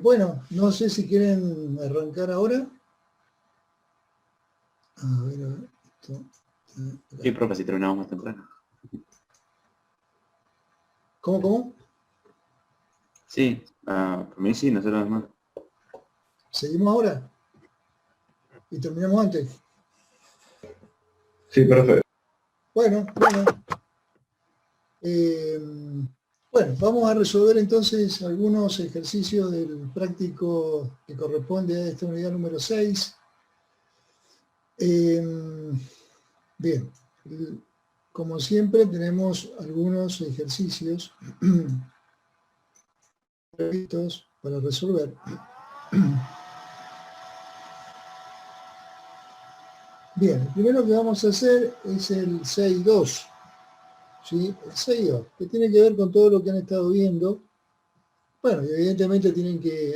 Bueno, no sé si quieren arrancar ahora. A ver. Sí, profe, si terminamos más temprano. ¿Cómo? Sí, por mí sí, nosotros más. ¿Seguimos ahora? ¿Y terminamos antes? Sí, profe. Bueno. Bueno, vamos a resolver entonces algunos ejercicios del práctico que corresponde a esta unidad número 6. Bien, como siempre tenemos algunos ejercicios previstos para resolver. Bien, el primero que vamos a hacer es el 6.2. ¿Sí? El 6.2, que tiene que ver con todo lo que han estado viendo. Bueno, evidentemente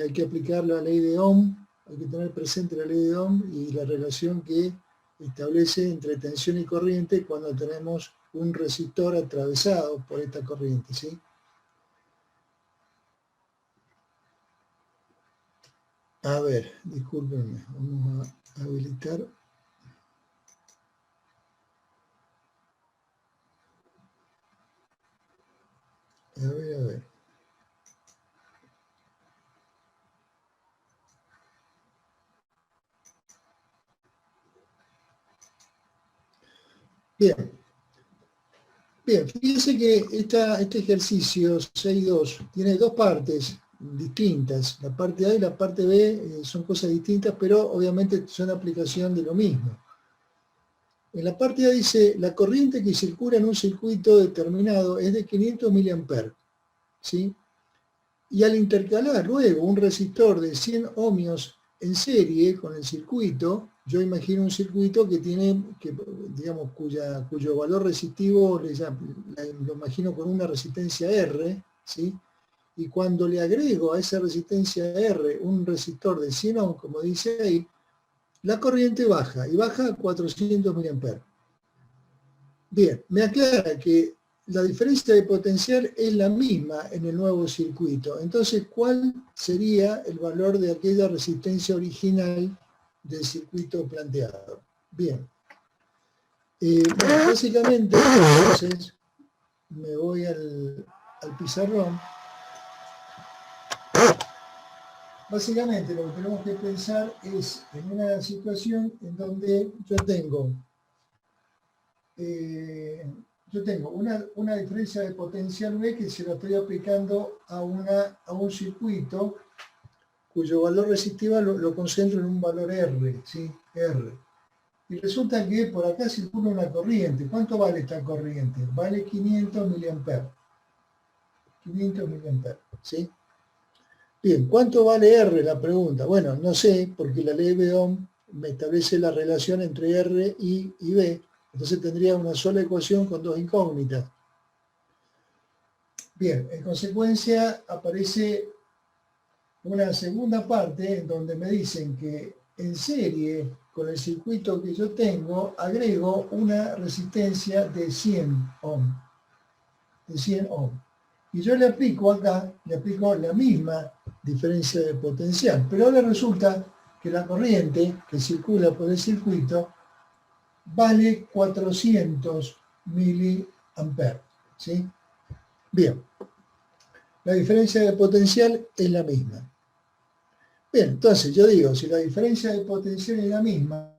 hay que aplicar la ley de Ohm, hay que tener presente la ley de Ohm y la relación que establece entre tensión y corriente cuando tenemos un resistor atravesado por esta corriente, ¿sí? A ver, discúlpenme, vamos a habilitar. A ver. Bien, fíjense que este ejercicio 6.2 tiene dos partes distintas. La parte A y la parte B son cosas distintas, pero obviamente son aplicación de lo mismo. En la parte A dice, la corriente que circula en un circuito determinado es de 500 mA, ¿sí? Y al intercalar luego un resistor de 100 ohmios en serie con el circuito, yo imagino un circuito que tiene, digamos, cuyo valor resistivo lo imagino con una resistencia R, ¿sí? Y cuando le agrego a esa resistencia R un resistor de 100 ohms, como dice ahí, la corriente baja, y baja a 400 mA. Bien, me aclara que la diferencia de potencial es la misma en el nuevo circuito. Entonces, ¿cuál sería el valor de aquella resistencia original del circuito planteado? Bien. Bueno, básicamente, entonces, me voy al pizarrón. Básicamente, lo que tenemos que pensar es en una situación en donde yo tengo una diferencia de potencial B que se lo estoy aplicando a un circuito cuyo valor resistivo lo concentro en un valor R, ¿sí? R. Y resulta que por acá circula una corriente. ¿Cuánto vale esta corriente? Vale 500 mA. 500 mA, ¿sí? Bien, ¿cuánto vale R? La pregunta. Bueno, no sé, porque la ley de Ohm me establece la relación entre R y B. Entonces tendría una sola ecuación con dos incógnitas. Bien, en consecuencia aparece una segunda parte en donde me dicen que en serie con el circuito que yo tengo agrego una resistencia de 100 ohm. De 100 ohm. Y yo le aplico la misma diferencia de potencial. Pero ahora resulta que la corriente que circula por el circuito vale 400 miliamperes, ¿sí? Bien, la diferencia de potencial es la misma. Bien, entonces yo digo, si la diferencia de potencial es la misma,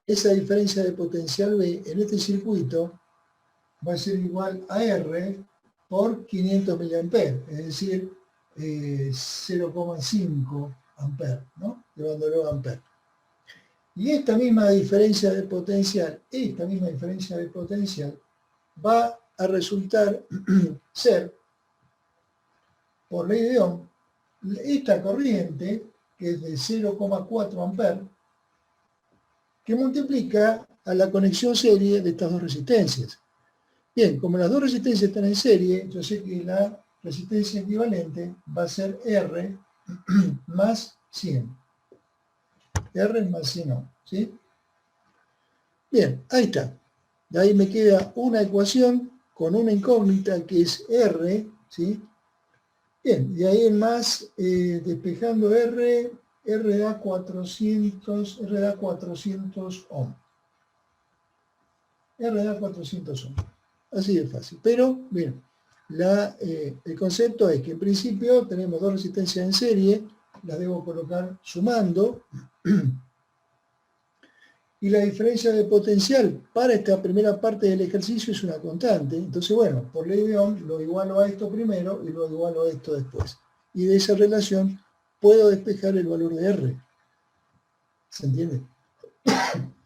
esa diferencia de potencial B en este circuito va a ser igual a R por 500 miliamperes, es decir, 0,5 amperes, ¿no? Llevándolo a amperes. Y esta misma diferencia de potencial va a resultar ser, por ley de Ohm, esta corriente, que es de 0,4 amperes, que multiplica a la conexión serie de estas dos resistencias. Bien, como las dos resistencias están en serie, yo sé que la resistencia equivalente va a ser R más 100. R más 100 ohm, ¿sí? Bien, ahí está. De ahí me queda una ecuación con una incógnita que es R, ¿sí? Bien, y ahí en más, despejando R, R da 400 ohm. R da 400 ohm. Así de fácil. Pero, bien, el concepto es que en principio tenemos dos resistencias en serie, las debo colocar sumando, y la diferencia de potencial para esta primera parte del ejercicio es una constante. Entonces, bueno, por ley de Ohm lo igualo a esto primero y lo igualo a esto después. Y de esa relación puedo despejar el valor de R. ¿Se entiende?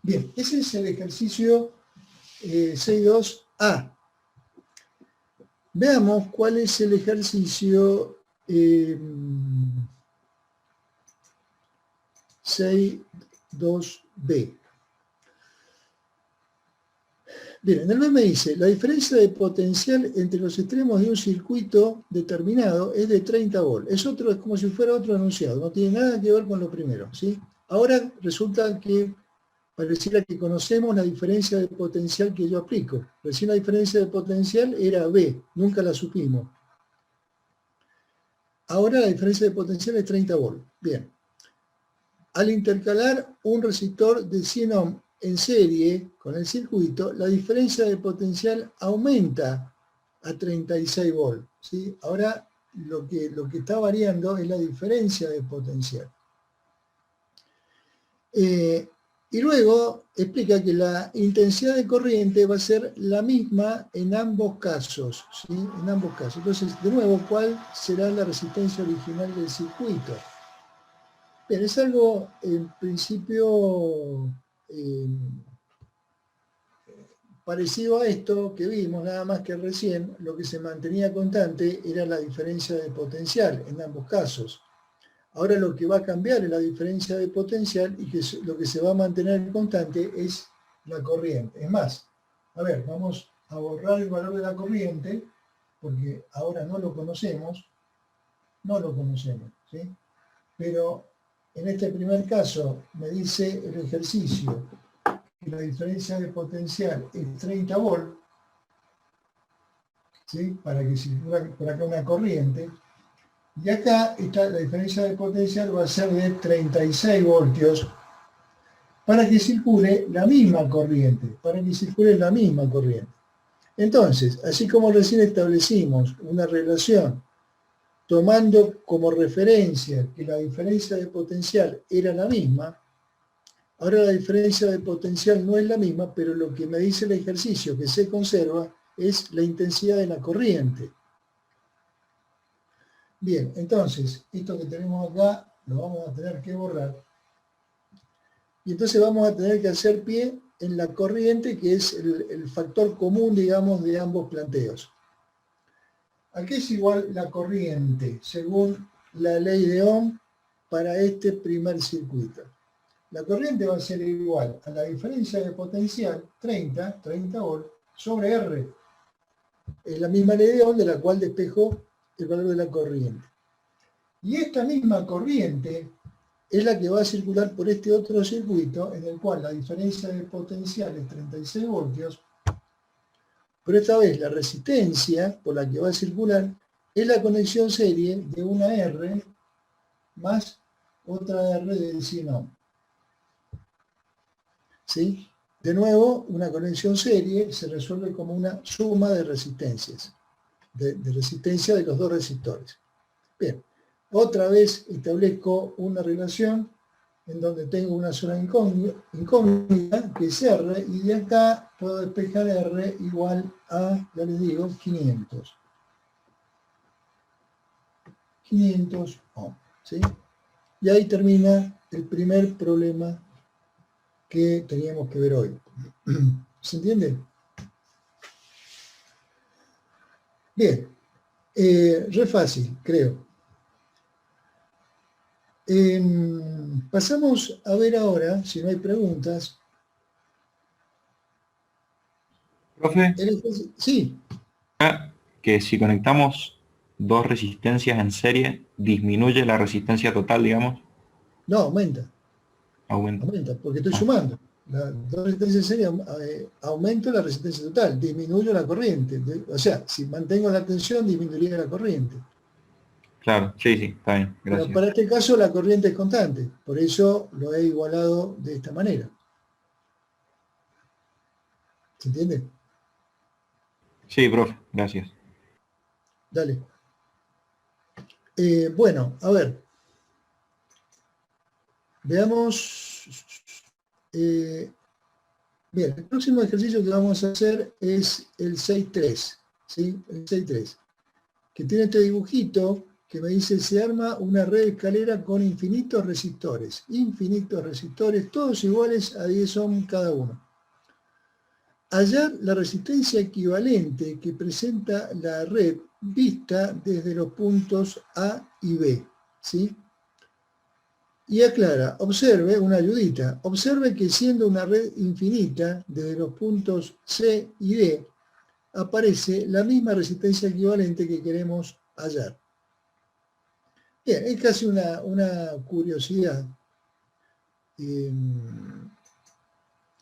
Bien, ese es el ejercicio 6.2a. Veamos cuál es el ejercicio 6.2b. Bien, en el B me dice, la diferencia de potencial entre los extremos de un circuito determinado es de 30 volts. Es como si fuera otro enunciado, no tiene nada que ver con lo primero, ¿sí? Ahora resulta que pareciera que conocemos la diferencia de potencial que yo aplico. Recién la diferencia de potencial era B, nunca la supimos. Ahora la diferencia de potencial es 30 volts. Bien. Al intercalar un resistor de 100 ohm en serie con el circuito, la diferencia de potencial aumenta a 36 volts. ¿Sí? Ahora lo que está variando es la diferencia de potencial. Y luego explica que la intensidad de corriente va a ser la misma en ambos casos. ¿Sí? En ambos casos. Entonces, de nuevo, ¿cuál será la resistencia original del circuito? Bien, es algo en principio parecido a esto que vimos, nada más que recién, lo que se mantenía constante era la diferencia de potencial en ambos casos. Ahora lo que va a cambiar es la diferencia de potencial y lo que se va a mantener constante es la corriente. Es más, a ver, vamos a borrar el valor de la corriente, porque ahora no lo conocemos, ¿sí? Pero en este primer caso me dice el ejercicio que la diferencia de potencial es 30 volts, ¿sí? Para que circule por acá una corriente. Y acá la diferencia de potencial va a ser de 36 voltios para que circule la misma corriente, Entonces, así como recién establecimos una relación tomando como referencia que la diferencia de potencial era la misma, ahora la diferencia de potencial no es la misma, pero lo que me dice el ejercicio que se conserva es la intensidad de la corriente. Bien, entonces, esto que tenemos acá lo vamos a tener que borrar. Y entonces vamos a tener que hacer pie en la corriente, que es el factor común, digamos, de ambos planteos. ¿A qué es igual la corriente, según la ley de Ohm, para este primer circuito? La corriente va a ser igual a la diferencia de potencial, 30 volts, sobre R. Es la misma ley de Ohm de la cual despejo el valor de la corriente. Y esta misma corriente es la que va a circular por este otro circuito, en el cual la diferencia de potencial es 36 voltios, pero esta vez la resistencia por la que va a circular es la conexión serie de una R más otra R de 100 ohm. ¿Sí? De nuevo, una conexión serie se resuelve como una suma de resistencias, de resistencia de los dos resistores. Bien, otra vez establezco una relación en donde tengo una sola incógnita, que es R, y de acá puedo despejar R igual a, ya les digo, 500. 500 ohm, ¿sí? Y ahí termina el primer problema que teníamos que ver hoy. ¿Se entiende? Bien, re fácil, creo. Pasamos a ver ahora, si no hay preguntas. Profe, Sí. que si conectamos dos resistencias en serie, ¿disminuye la resistencia total, digamos? No, aumenta. Aumenta. Aumenta, porque estoy sumando. Las dos resistencias en serie aumento la resistencia total, disminuyo la corriente. O sea, si mantengo la tensión, disminuiría la corriente. Claro, sí, sí, está bien, Pero gracias. para este caso la corriente es constante, por eso lo he igualado de esta manera. ¿Se entiende? Sí, profe, gracias. Dale. Bueno, a ver. Veamos. Bien, el próximo ejercicio que vamos a hacer es el 6.3, ¿sí? El 6.3, que tiene este dibujito que me dice, se arma una red de escalera con infinitos resistores, todos iguales a 10 ohm cada uno. Hallar la resistencia equivalente que presenta la red vista desde los puntos A y B, ¿sí? Y aclara, observe, una ayudita, observe que siendo una red infinita desde los puntos C y D, aparece la misma resistencia equivalente que queremos hallar. Bien, es casi una curiosidad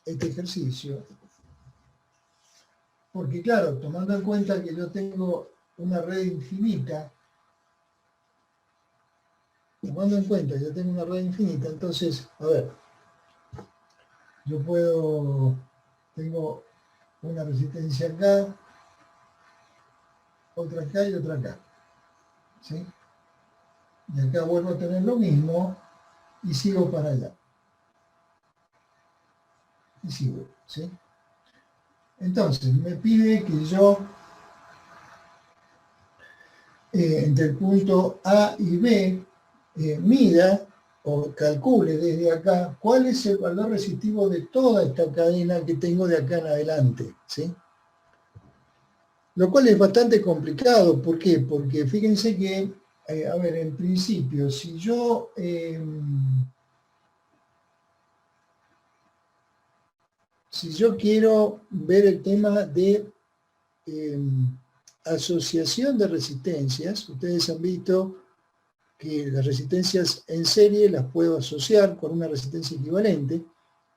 este ejercicio, porque claro, tomando en cuenta que yo tengo una red infinita, entonces, a ver, tengo una resistencia acá, otra acá y otra acá, ¿sí? Y acá vuelvo a tener lo mismo y sigo para allá. Y sigo, ¿sí? Entonces, me pide que yo, entre el punto A y B, mida o calcule desde acá cuál es el valor resistivo de toda esta cadena que tengo de acá en adelante, ¿sí? Lo cual es bastante complicado. ¿Por qué? Porque fíjense que, a ver, en principio, si yo quiero ver el tema de asociación de resistencias, ustedes han visto que las resistencias en serie las puedo asociar con una resistencia equivalente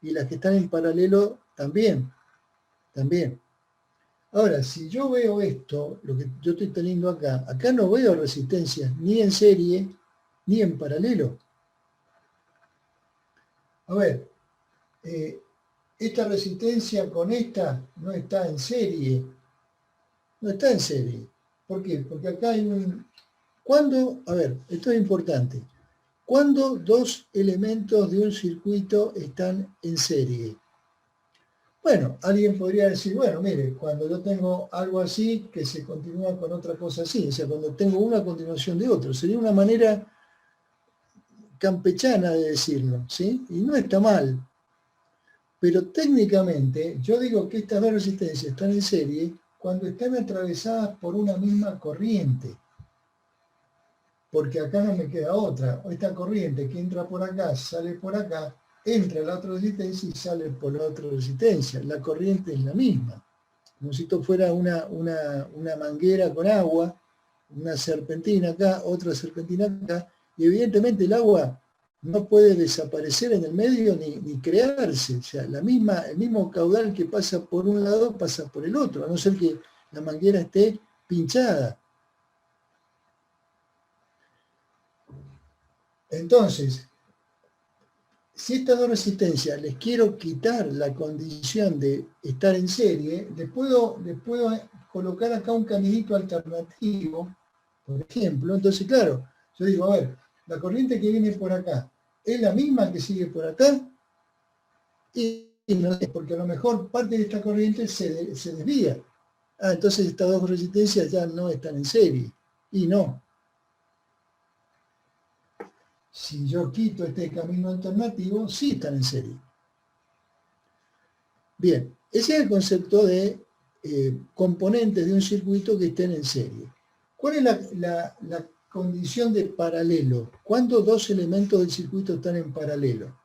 y las que están en paralelo también. Ahora, si yo veo esto, lo que yo estoy teniendo acá no veo resistencias ni en serie ni en paralelo. A ver, esta resistencia con esta no está en serie. No está en serie. ¿Por qué? Porque acá hay un... A ver, esto es importante. ¿Cuándo dos elementos de un circuito están en serie? Bueno, alguien podría decir, bueno, mire, cuando yo tengo algo así que se continúa con otra cosa así, o sea, cuando tengo una continuación de otro, sería una manera campechana de decirlo, ¿sí? Y no está mal. Pero técnicamente, yo digo que estas dos resistencias están en serie cuando están atravesadas por una misma corriente. Porque acá no me queda otra. Esta corriente que entra por acá, sale por acá, entra a la otra resistencia y sale por la otra resistencia. La corriente es la misma. Como si esto fuera una manguera con agua, una serpentina acá, otra serpentina acá, y evidentemente el agua no puede desaparecer en el medio ni crearse. O sea, el mismo caudal que pasa por un lado pasa por el otro, a no ser que la manguera esté pinchada. Entonces, si estas dos resistencias les quiero quitar la condición de estar en serie, les puedo colocar acá un caminito alternativo, por ejemplo. Entonces, claro, yo digo, a ver, la corriente que viene por acá, ¿es la misma que sigue por acá? Y no es, porque a lo mejor parte de esta corriente se desvía. Entonces estas dos resistencias ya no están en serie. Y no. Si yo quito este camino alternativo, sí están en serie. Bien, ese es el concepto de componentes de un circuito que estén en serie. ¿Cuál es la condición de paralelo? ¿Cuándo dos elementos del circuito están en paralelo?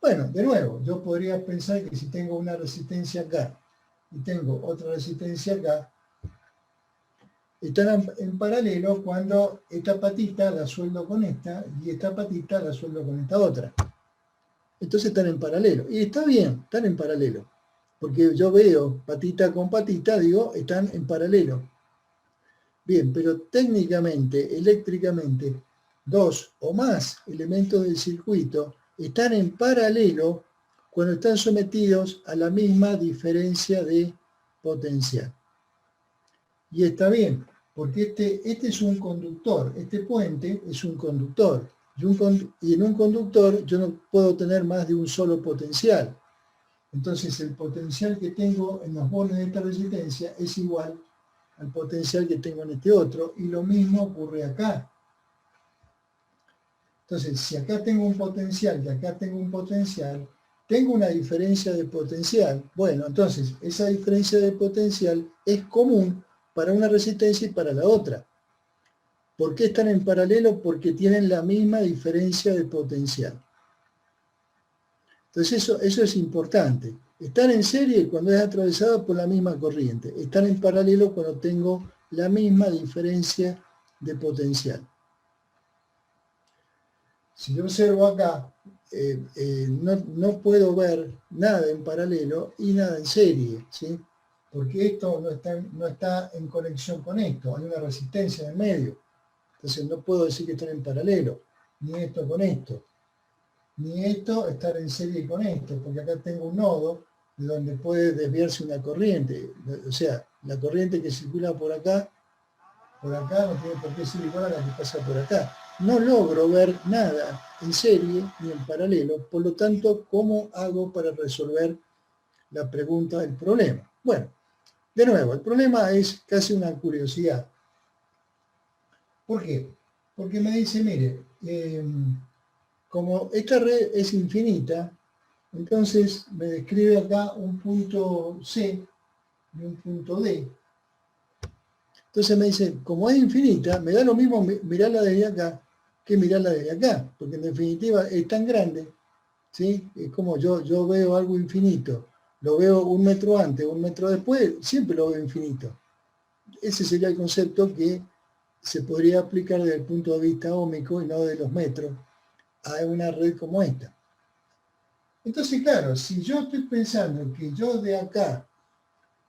Bueno, de nuevo, yo podría pensar que si tengo una resistencia acá y tengo otra resistencia acá, están en paralelo cuando esta patita la sueldo con esta y esta patita la sueldo con esta otra. Entonces están en paralelo. Y está bien, están en paralelo. Porque yo veo patita con patita, digo, están en paralelo. Bien, pero técnicamente, eléctricamente, dos o más elementos del circuito están en paralelo cuando están sometidos a la misma diferencia de potencial. Y está bien, porque este es un conductor, este puente es un conductor. Y en un conductor yo no puedo tener más de un solo potencial. Entonces el potencial que tengo en los bordes de esta resistencia es igual al potencial que tengo en este otro, y lo mismo ocurre acá. Entonces, si acá tengo un potencial y acá tengo un potencial, tengo una diferencia de potencial. Bueno, entonces, esa diferencia de potencial es común para una resistencia y para la otra. ¿Por qué están en paralelo? Porque tienen la misma diferencia de potencial. Entonces, eso es importante. Están en serie cuando es atravesado por la misma corriente. Están en paralelo cuando tengo la misma diferencia de potencial. Si yo observo acá, no puedo ver nada en paralelo y nada en serie, ¿sí? Porque esto no está en conexión con esto, hay una resistencia en el medio. Entonces no puedo decir que están en paralelo, ni esto con esto, ni esto estar en serie con esto, porque acá tengo un nodo de donde puede desviarse una corriente. O sea, la corriente que circula por acá no tiene por qué ser igual a la que pasa por acá. No logro ver nada en serie ni en paralelo, por lo tanto, ¿cómo hago para resolver la pregunta del problema? Bueno, de nuevo, el problema es casi una curiosidad. ¿Por qué? Porque me dice, mire, como esta red es infinita, entonces me describe acá un punto C y un punto D. Entonces me dice, como es infinita, me da lo mismo mirarla desde acá que mirarla desde acá, porque en definitiva es tan grande, ¿sí? Es como yo veo algo infinito, lo veo un metro antes, un metro después, siempre lo veo infinito. Ese sería el concepto que se podría aplicar desde el punto de vista óhmico y no de los metros a una red como esta. Entonces, claro, si yo estoy pensando que yo de acá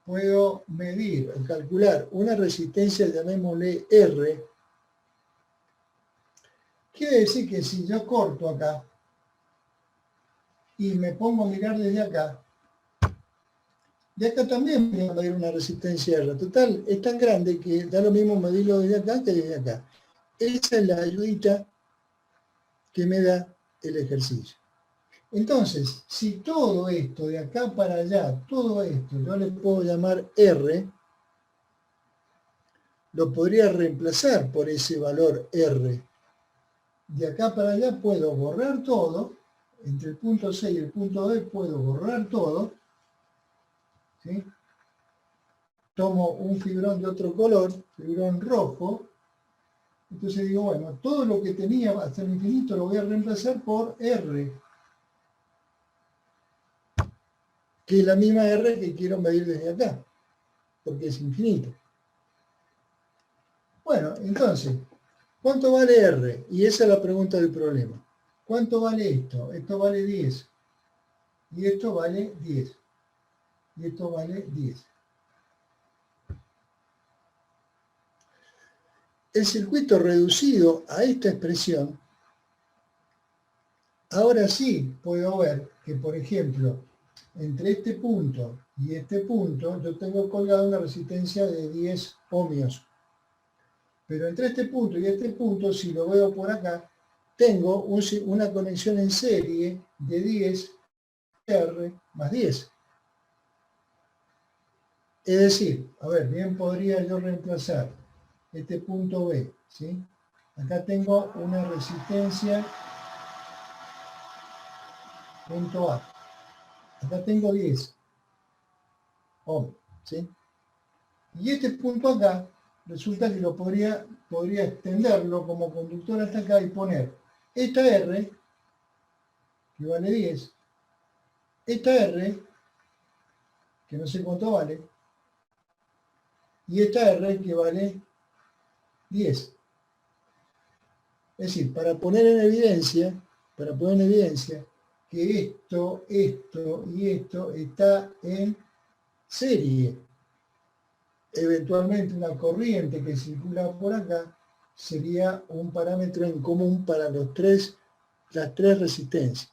puedo medir o calcular una resistencia, llamémosle R, quiere decir que si yo corto acá y me pongo a mirar desde acá, de acá también voy a medir una resistencia R. Total, es tan grande que da lo mismo medirlo desde acá que desde acá. Esa es la ayudita que me da el ejercicio. Entonces, si todo esto de acá para allá, todo esto, yo le puedo llamar R, lo podría reemplazar por ese valor R. De acá para allá puedo borrar todo, entre el punto C y el punto D puedo borrar todo, ¿sí? Tomo un fibrón de otro color, fibrón rojo, entonces digo, bueno, todo lo que tenía hasta el infinito lo voy a reemplazar por R, que es la misma R que quiero medir desde acá, porque es infinito. Bueno, entonces, ¿cuánto vale R? Y esa es la pregunta del problema. ¿Cuánto vale esto? Esto vale 10. Y esto vale 10. Y esto vale 10. El circuito reducido a esta expresión, ahora sí puedo ver que, por ejemplo, entre este punto y este punto, yo tengo colgada una resistencia de 10 ohmios. Pero entre este punto y este punto, si lo veo por acá, tengo una conexión en serie de 10 R más 10. Es decir, a ver, bien podría yo reemplazar este punto B, ¿sí? Acá tengo una resistencia punto A. Acá tengo 10 ohms, ¿sí? Y este punto acá, resulta que lo podría extenderlo como conductor hasta acá y poner esta R, que vale 10, esta R, que no sé cuánto vale, y esta R que vale 10. Es decir, para poner en evidencia que esto y esto está en serie. eventualmente una corriente que circula por acá sería un parámetro en común para las tres resistencias.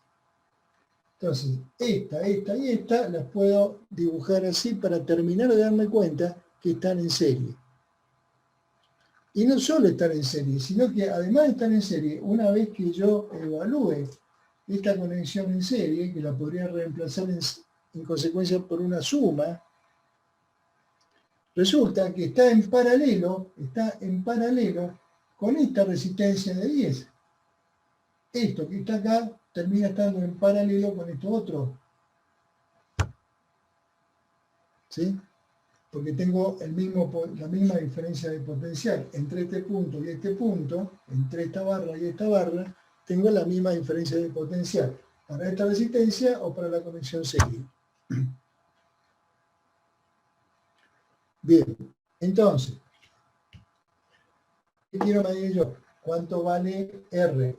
Entonces, esta y esta las puedo dibujar así para terminar de darme cuenta que están en serie. Y no solo están en serie, sino que además de estar en serie, una vez que yo evalúe esta conexión en serie, que la podría reemplazar en consecuencia por una suma, resulta que está en paralelo con esta resistencia de 10. Esto que está acá termina estando en paralelo con esto otro. ¿Sí? Porque tengo la misma diferencia de potencial entre este punto y este punto, entre esta barra y esta barra, tengo la misma diferencia de potencial para esta resistencia o para la conexión serie. Bien, entonces, ¿qué quiero medir yo? ¿Cuánto vale R?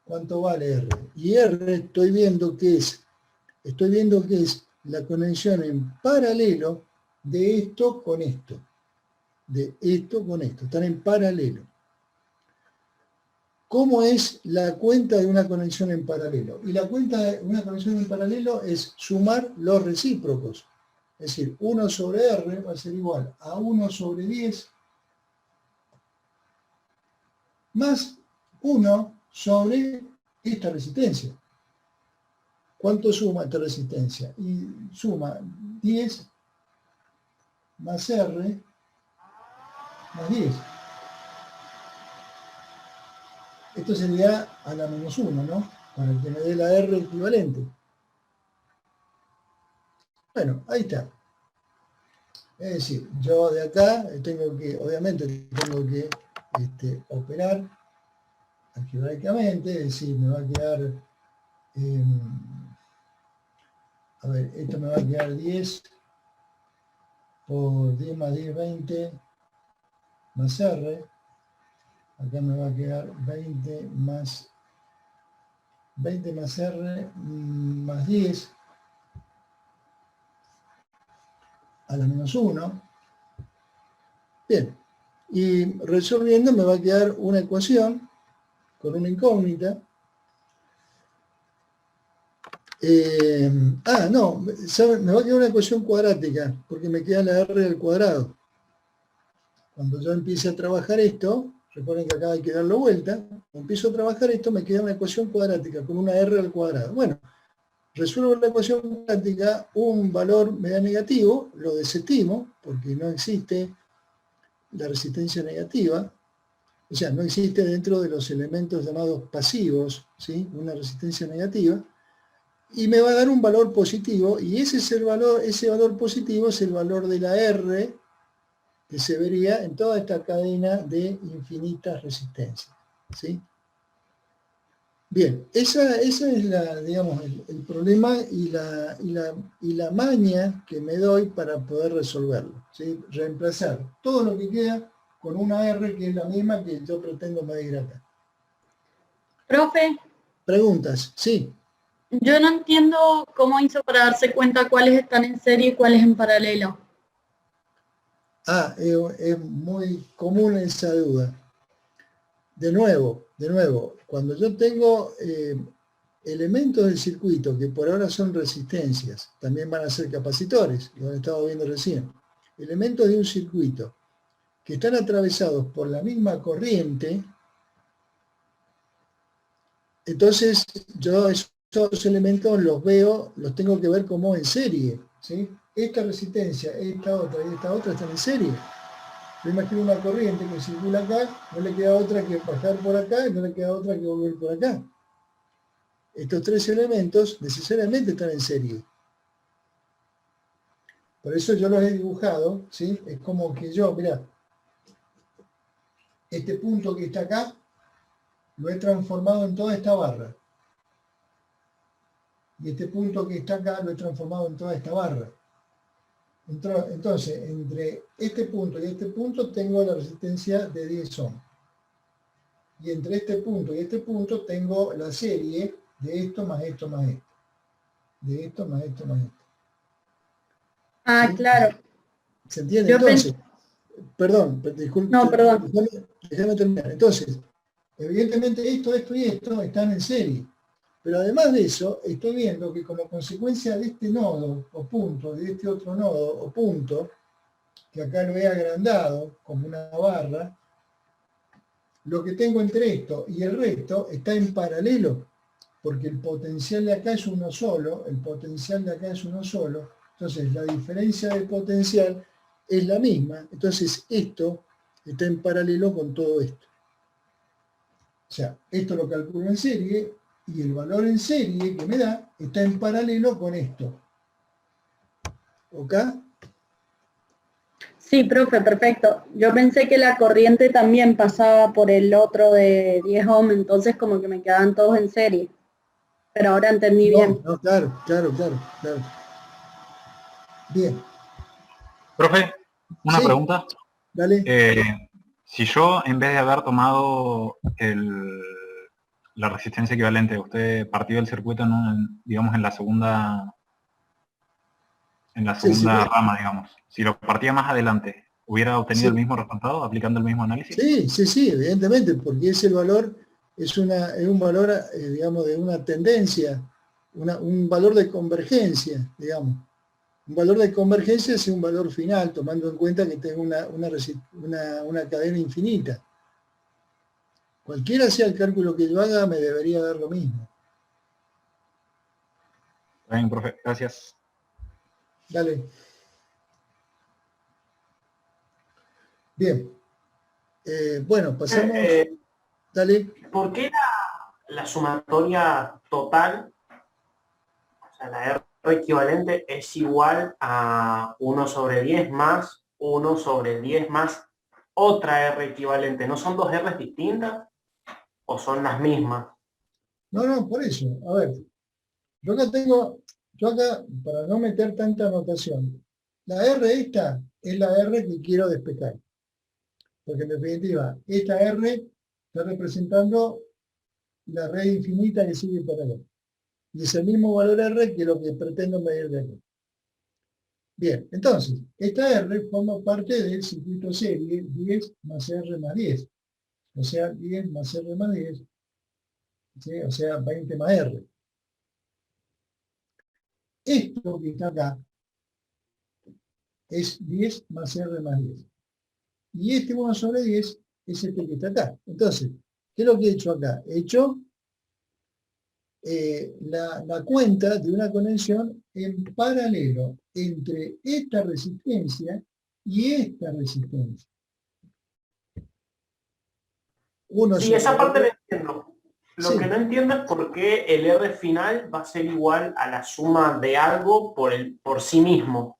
¿Cuánto vale R? Y R estoy viendo que es la conexión en paralelo de esto con esto. De esto con esto. Están en paralelo. ¿Cómo es la cuenta de una conexión en paralelo? Y la cuenta de una conexión en paralelo es sumar los recíprocos. Es decir, 1 sobre R va a ser igual a 1 sobre 10 más 1 sobre esta resistencia. ¿Cuánto suma esta resistencia? Y suma 10 más R más 10. Esto sería a la menos 1, ¿no? Para que me dé la R equivalente. Bueno, ahí está. Es decir, yo de acá obviamente tengo que operar algebraicamente, es decir, me va a quedar, a ver, esto me va a quedar 10 por 10 más 10, 20 más R. Acá me va a quedar 20 más R más 10 a la menos 1. Bien, y resolviendo me va a quedar una ecuación con una incógnita. No, ¿saben? Me va a quedar una ecuación cuadrática, porque me queda la R al cuadrado. Cuando yo empiece a trabajar esto, recuerden que acá hay que darlo vuelta, cuando empiezo a trabajar esto me queda una ecuación cuadrática con una R al cuadrado. Bueno, resuelvo la ecuación cuadrática, un valor me da negativo, lo desestimo, porque no existe la resistencia negativa, o sea, no existe dentro de los elementos llamados pasivos, ¿sí? Una resistencia negativa, y me va a dar un valor positivo, y ese valor positivo es el valor de la R que se vería en toda esta cadena de infinitas resistencias, ¿sí? Bien, esa es digamos, el problema y la maña que me doy para poder resolverlo, ¿sí? Reemplazar todo lo que queda con una R que es la misma que yo pretendo medir acá. Profe, Preguntas, sí. yo no entiendo cómo hizo para darse cuenta cuáles están en serie y cuáles en paralelo. Es muy común esa duda. De nuevo, cuando yo tengo elementos del circuito que por ahora son resistencias, también van a ser capacitores, lo han estado viendo recién, elementos de un circuito que están atravesados por la misma corriente, entonces yo esos elementos los tengo que ver como en serie, ¿sí? Esta resistencia, esta otra y esta otra están en serie. Yo imagino una corriente que circula acá, no le queda otra que bajar por acá y no le queda otra que volver por acá. Estos tres elementos necesariamente están en serie. Por eso yo los he dibujado, ¿sí? Es como que yo, mirá, este punto que está acá, lo he transformado en toda esta barra. Y este punto que está acá, lo he transformado en toda esta barra. Entonces, entre este punto y este punto tengo la resistencia de 10 ohms. Y entre este punto y este punto tengo la serie de esto más esto más esto. De esto más esto más esto. Ah, ¿sí? claro. ¿Se entiende? Yo Entonces, perdón, disculpe, No, perdón. déjame terminar. Entonces, evidentemente esto y esto están en serie. Pero además de eso, estoy viendo que como consecuencia de este nodo o punto, de este otro nodo o punto, que acá lo he agrandado como una barra, lo que tengo entre esto y el resto está en paralelo, porque el potencial de acá es uno solo, el potencial de acá es uno solo, entonces la diferencia de potencial es la misma, entonces esto está en paralelo con todo esto. O sea, esto lo calculo en serie y el valor en serie que me da está en paralelo con esto. ¿Ok? Sí, profe, perfecto. Yo pensé que la corriente también pasaba por el otro de 10 ohms, entonces como que me quedaban todos en serie. Pero ahora entendí No, bien. no, claro, claro, claro, claro. Bien. Profe, una Sí, pregunta. dale. Eh, si yo, en vez de haber tomado la resistencia equivalente, usted partió el circuito digamos, en la Sí, sí, segunda rama, digamos. Si lo partía más adelante, ¿hubiera obtenido el sí, mismo resultado aplicando el mismo análisis? sí, sí, sí, evidentemente, porque ese valor es un valor, digamos, de una tendencia, un valor de convergencia, digamos. Un valor de convergencia es un valor final, tomando en cuenta que tengo una cadena infinita. Cualquiera sea el cálculo que yo haga, me debería dar lo mismo. Está bien, profe, gracias. Dale. Bien. Bueno, pasamos. Dale. ¿Por qué la sumatoria total, o sea, la R equivalente, es igual a 1/10 más 1/10 más otra R equivalente? ¿No son dos R distintas o son las mismas? No, no, por eso. A ver, yo acá, para no meter tanta anotación, la R esta es la R que quiero despejar. Porque en definitiva, esta R está representando la red infinita que sigue para acá. Y es el mismo valor R que lo que pretendo medir de aquí. Bien, entonces, esta R forma parte del circuito serie 10 más R más 10. O sea, 10 más R más 10, ¿sí? O sea, 20 más R. Esto que está acá es 10 más R más 10. Y este 1/10 es este que está acá. Entonces, ¿qué es lo que he hecho acá? He hecho la cuenta de una conexión en paralelo entre esta resistencia y esta resistencia. Uno Sí, esa sobre parte la otro. entiendo. Lo que Sí. no entiendo es por qué el R final va a ser igual a la suma de algo por sí mismo.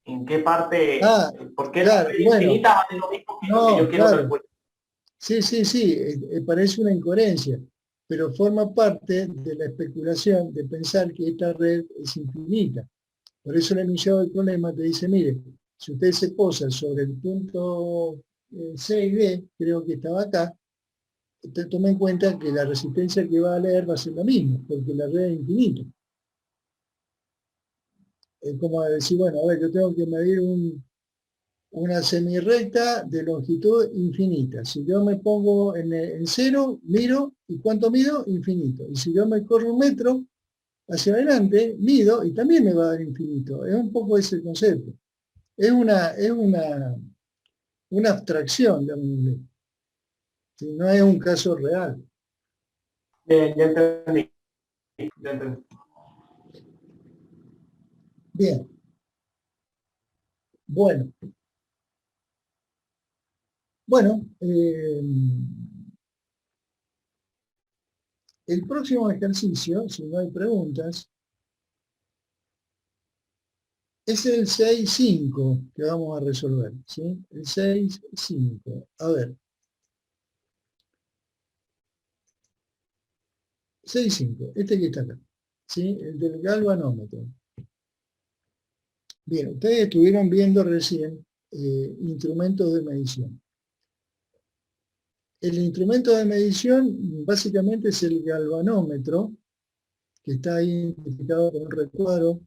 ¿En qué parte? Ah, ¿Por qué la claro, red bueno, infinita va a ser lo mismo que lo que yo no, quiero claro. calcular? Sí, sí, sí, parece una incoherencia, pero forma parte de la especulación de pensar que esta red es infinita. Por eso el enunciado del problema te dice, mire, si usted se posa sobre el punto C y D, creo que estaba acá, usted tome en cuenta que la resistencia que va a leer va a ser la misma, porque la red es infinita. Es como decir, bueno, a ver, yo tengo que medir una semirrecta de longitud infinita. Si yo me pongo en cero, miro, ¿y cuánto mido? Infinito. Y si yo me corro un metro hacia adelante, mido y también me va a dar infinito. Es un poco ese concepto. Es una abstracción, digamos, si no es un caso real. Bien, ya entendí. Ya entendí. Bien, bueno, bueno, el próximo ejercicio, si no hay preguntas, es el 6.5 que vamos a resolver, ¿sí? El 6.5. A ver, 6.5, este que está acá, ¿sí? El del galvanómetro. Bien, ustedes estuvieron viendo recién instrumentos de medición. El instrumento de medición básicamente es el galvanómetro, que está ahí identificado con un recuadro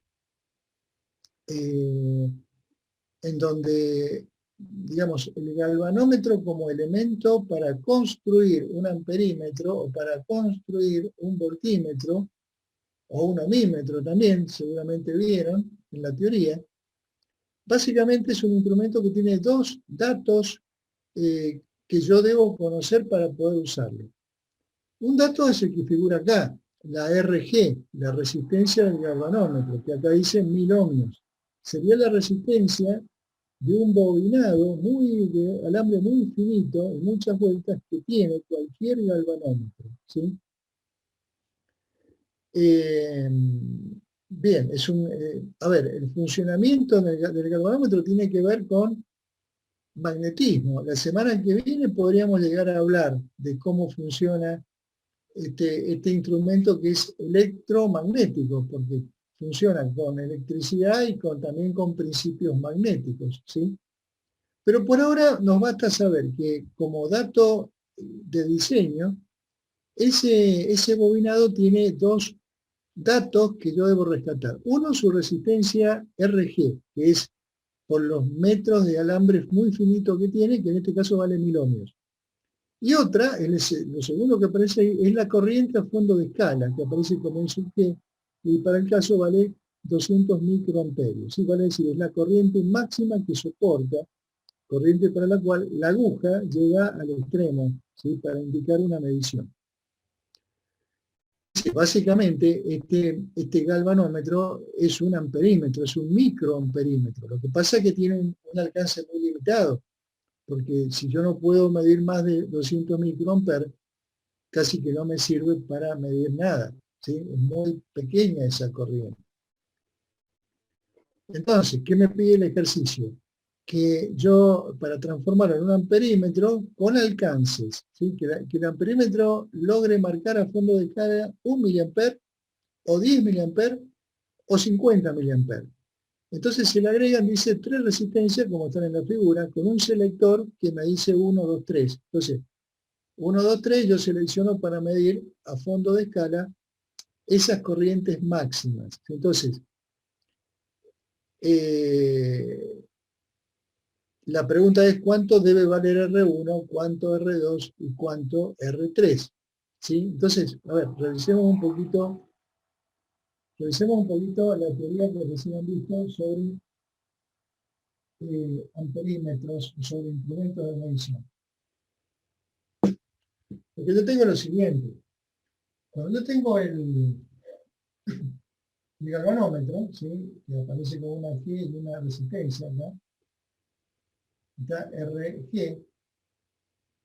en donde, digamos, el galvanómetro como elemento para construir un amperímetro o para construir un voltímetro o un ohmímetro también, seguramente vieron en la teoría, básicamente es un instrumento que tiene dos datos que yo debo conocer para poder usarlo. Un dato es el que figura acá, la RG, la resistencia del galvanómetro, que acá dice 1000 ohmios. Sería la resistencia de un bobinado de alambre muy finito y muchas vueltas que tiene cualquier galvanómetro, ¿sí? Bien, a ver, el funcionamiento del galvanómetro tiene que ver con magnetismo. La semana que viene podríamos llegar a hablar de cómo funciona este instrumento que es electromagnético, porque funciona con electricidad y también con principios magnéticos, ¿sí? Pero por ahora nos basta saber que como dato de diseño, ese bobinado tiene dos datos que yo debo rescatar. Uno, su resistencia RG, que es por los metros de alambre muy finito que tiene, que en este caso vale 1000 ohmios. Y otra, lo segundo que aparece ahí, es la corriente a fondo de escala, que aparece como en sub G, y para el caso vale 200 microamperios. ¿Sí? Vale decir, es la corriente máxima que soporta, corriente para la cual la aguja llega al extremo, ¿sí? Para indicar una medición. Básicamente, este galvanómetro es un amperímetro, es un microamperímetro. Lo que pasa es que tiene un alcance muy limitado, porque si yo no puedo medir más de 200 microamperes, casi que no me sirve para medir nada, ¿sí? Es muy pequeña esa corriente. Entonces, ¿qué me pide el ejercicio? Que yo, para transformarlo en un amperímetro con alcances, ¿sí? que el amperímetro logre marcar a fondo de escala 1 miliamper, o 10 miliamper, o 50 miliamper. Entonces se le agregan, dice, 3 resistencias, como están en la figura, con un selector que me dice 1, 2, 3. Entonces, 1, 2, 3 yo selecciono para medir a fondo de escala esas corrientes máximas. Entonces, la pregunta es cuánto debe valer R1, cuánto R2 y cuánto R3. ¿Sí? Entonces, a ver, revisemos un poquito la teoría que recién han visto sobre amperímetros, sobre instrumentos de medición. Porque yo tengo lo siguiente. Cuando yo tengo el galvanómetro, ¿sí? Que aparece con una G y una resistencia, ¿no? Está RG.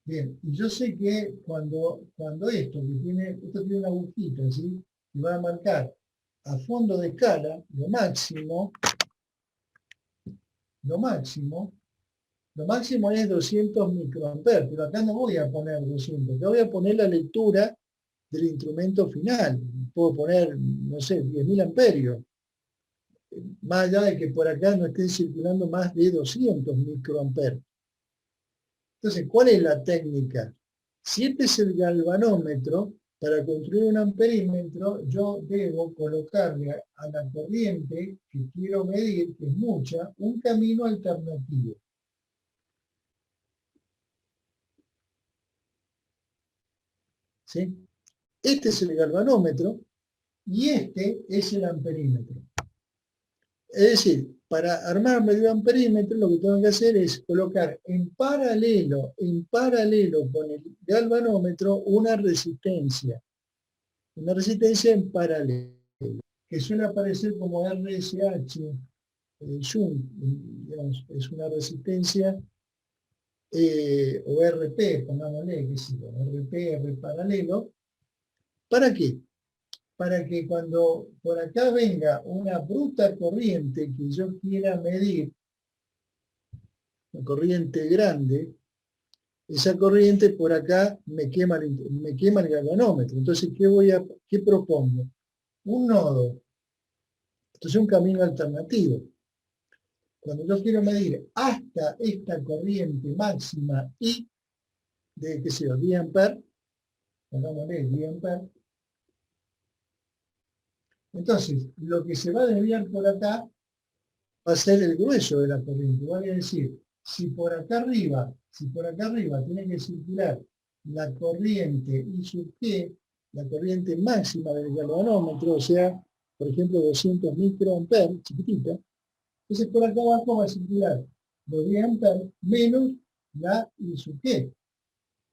Bien, y yo sé que cuando esto tiene una agujita, ¿sí? Que va a marcar a fondo de escala lo máximo es 200 microamperes, pero acá no voy a poner 200, acá voy a poner la lectura del instrumento final. Puedo poner, no sé, 10.000 amperios. Más allá de que por acá no estén circulando más de 200 microamperes. Entonces, ¿cuál es la técnica? Si este es el galvanómetro, para construir un amperímetro, yo debo colocarle a la corriente que quiero medir, que es mucha, un camino alternativo. ¿Sí? Este es el galvanómetro y este es el amperímetro. Es decir, para armar medio amperímetro lo que tengo que hacer es colocar en paralelo con el galvanómetro una resistencia en paralelo, que suele aparecer como RSH, digamos, es una resistencia, o RP, pongámosle, que es RP, R paralelo. ¿Para qué? Para que cuando por acá venga una bruta corriente que yo quiera medir, una corriente grande, esa corriente por acá me quema el galvanómetro. Entonces, ¿qué propongo? Un nodo. Entonces, un camino alternativo. Cuando yo quiero medir hasta esta corriente máxima I de, qué sé yo, 10 amperes, pongámosle 10 amperes, entonces, lo que se va a desviar por acá va a ser el grueso de la corriente. Vale decir, si por acá arriba tiene que circular la corriente I sub G, la corriente máxima del galvanómetro, o sea, por ejemplo, 200 microamperes, chiquitita, entonces por acá abajo va a circular los 10 amperes menos la I sub G.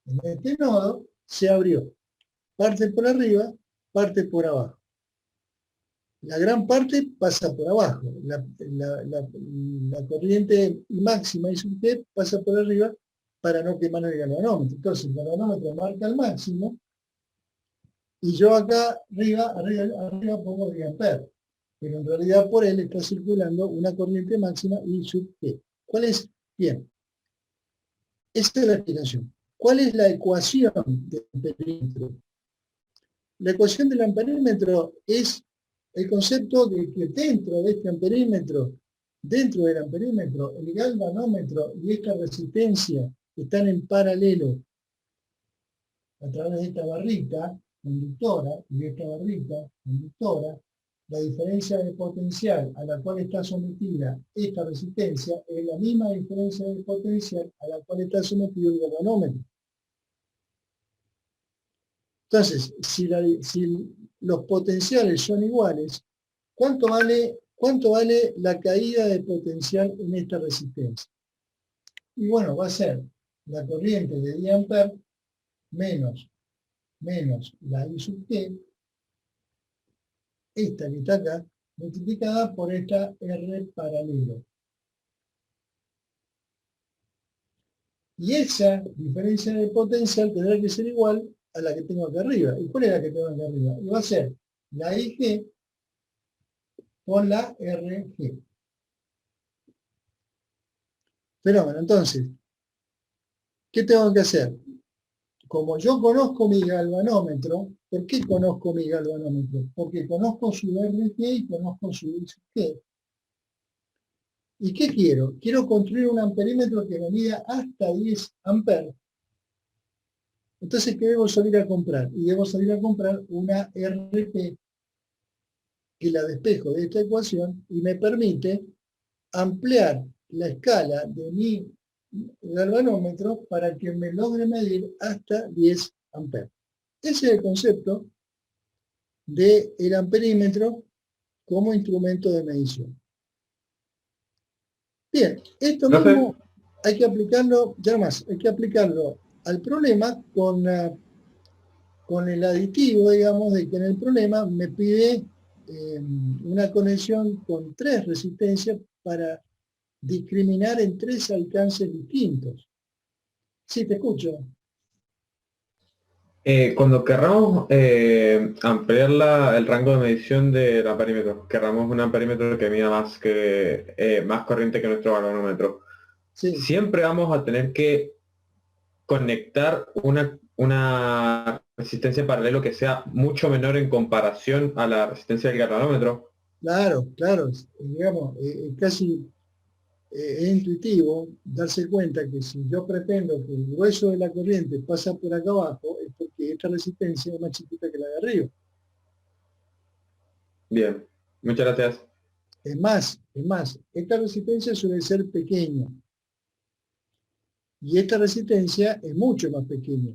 En este nodo se abrió. Parte por arriba, parte por abajo. La gran parte pasa por abajo. La corriente máxima I sub G pasa por arriba para no quemar el galvanómetro. Entonces el galvanómetro marca el máximo y yo acá arriba pongo 10 amperes. Pero en realidad por él está circulando una corriente máxima I sub G. ¿Cuál es? Bien. Esta es la explicación. ¿Cuál es la ecuación del amperímetro? La ecuación del amperímetro es el concepto de que dentro de este amperímetro, dentro del amperímetro, el galvanómetro y esta resistencia están en paralelo a través de esta barrita conductora y de esta barrita conductora. La diferencia de potencial a la cual está sometida esta resistencia es la misma diferencia de potencial a la cual está sometido el galvanómetro. Entonces, si los potenciales son iguales, ¿cuánto vale la caída de potencial en esta resistencia? Y bueno, va a ser la corriente de 10 amperes menos la I sub G, esta que está acá, multiplicada por esta R paralelo. Y esa diferencia de potencial tendrá que ser igual a la que tengo acá arriba. ¿Y cuál es la que tengo acá arriba? Y va a ser la IG por la RG. Fenómeno. Entonces, ¿qué tengo que hacer? Como yo conozco mi galvanómetro, ¿por qué conozco mi galvanómetro? Porque conozco su RG y conozco su IG. ¿Y qué quiero? Quiero construir un amperímetro que me mida hasta 10 amperes. Entonces, ¿qué debo salir a comprar? Y debo salir a comprar una RP que la despejo de esta ecuación y me permite ampliar la escala de mi galvanómetro para que me logre medir hasta 10 amperes. Ese es el concepto del amperímetro como instrumento de medición. Bien, esto mismo hay que aplicarlo, ya más, hay que aplicarlo al problema con el aditivo, digamos, de que en el problema me pide una conexión con 3 resistencias para discriminar en 3 alcances distintos. Sí, te escucho. Cuando querramos ampliar el rango de medición del amperímetro, querramos un amperímetro que mida más corriente que nuestro galvanómetro, Sí. siempre vamos a tener que conectar una resistencia en paralelo que sea mucho menor en comparación a la resistencia del galvanómetro. Claro, claro, digamos, casi es intuitivo darse cuenta que si yo pretendo que el grueso de la corriente pasa por acá abajo, es porque esta resistencia es más chiquita que la de arriba. Bien, muchas gracias. Es más, esta resistencia suele ser pequeña. Y esta resistencia es mucho más pequeña.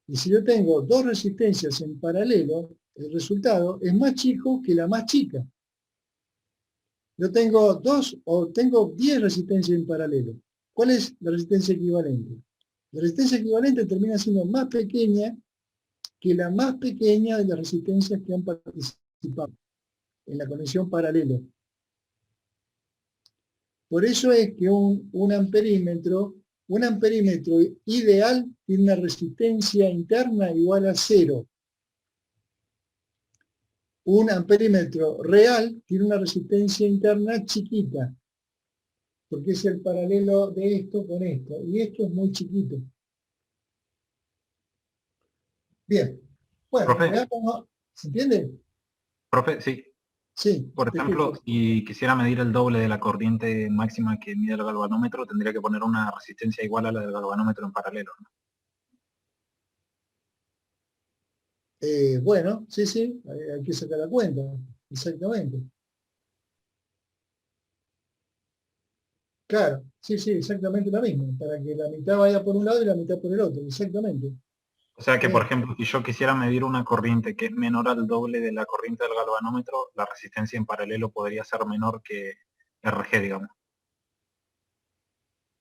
Y si yo tengo 2 resistencias en paralelo, el resultado es más chico que la más chica. Yo tengo 10 resistencias en paralelo. ¿Cuál es la resistencia equivalente? La resistencia equivalente termina siendo más pequeña que la más pequeña de las resistencias que han participado en la conexión paralelo. Por eso es que un amperímetro ideal tiene una resistencia interna igual a 0. Un amperímetro real tiene una resistencia interna chiquita, porque es el paralelo de esto con esto, y esto es muy chiquito. Bien, bueno, Profe. ¿se entiende? Profe, sí. Sí. Por ejemplo, si quisiera medir el doble de la corriente máxima que mide el galvanómetro, tendría que poner una resistencia igual a la del galvanómetro en paralelo, ¿no? Bueno, sí, hay que sacar la cuenta, exactamente. Claro, sí, sí, exactamente lo mismo, para que la mitad vaya por un lado y la mitad por el otro, exactamente. O sea que, por ejemplo, si yo quisiera medir una corriente que es menor al doble de la corriente del galvanómetro, la resistencia en paralelo podría ser menor que RG, digamos.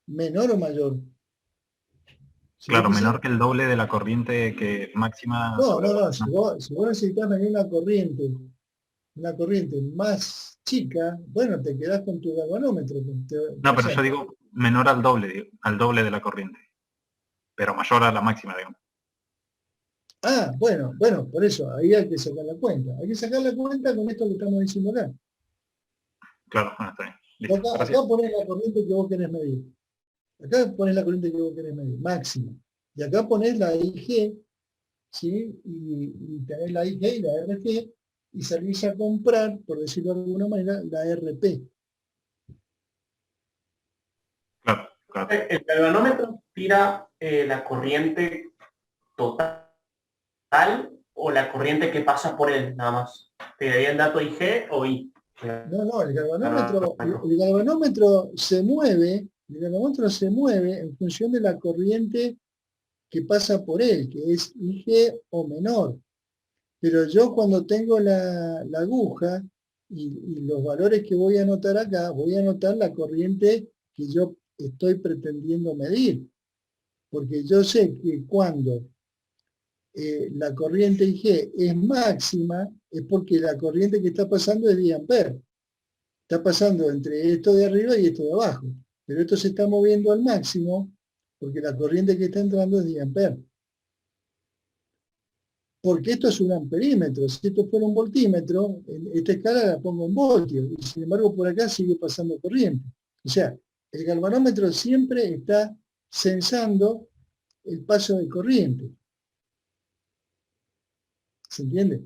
¿Menor o mayor? Si vos Claro, menor quisieras- que el doble de la corriente que máxima No, sobre no, el no, galvanómetro. si vos necesitas medir una corriente más chica, bueno, te quedás con tu galvanómetro. No, O pero sea, yo digo menor al doble de la corriente, pero mayor a la máxima, digamos. bueno, bueno, por eso, ahí hay que sacar la cuenta. Hay que sacar la cuenta con esto que estamos diciendo acá. Claro, bueno, está bien. Vos Listo, acá gracias. ponés la corriente que vos querés medir. Acá ponés la corriente que vos querés medir, máxima. Y acá ponés la IG, ¿sí? Y tenés la IG y la RG, y salís a comprar, por decirlo de alguna manera, la RP. Claro, claro. El galvanómetro tira la corriente total o la corriente que pasa por él, nada más. ¿Te daría el dato IG o I? No, el galvanómetro se mueve en función de la corriente que pasa por él, que es IG o menor. Pero yo cuando tengo la aguja y los valores que voy a anotar acá, voy a anotar la corriente que yo estoy pretendiendo medir. Porque yo sé que cuando la corriente IG es máxima, es porque la corriente que está pasando es 10 amperes. Está pasando entre esto de arriba y esto de abajo. Pero esto se está moviendo al máximo porque la corriente que está entrando es 10 amperes. Porque esto es un amperímetro. Si esto fuera un voltímetro, esta escala la pongo en voltios. Y sin embargo, por acá sigue pasando corriente. O sea, el galvanómetro siempre está censando el paso de corriente. ¿Se entiende?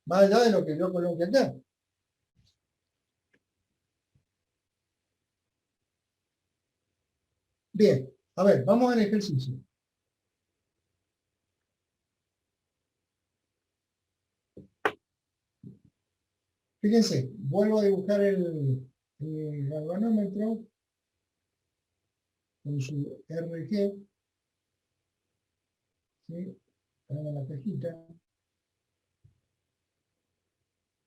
Más allá de lo que yo coloque acá. Bien, a ver, vamos al ejercicio. Fíjense, vuelvo a dibujar el galvanómetro con su RG, ¿sí? Ponemos la cajita.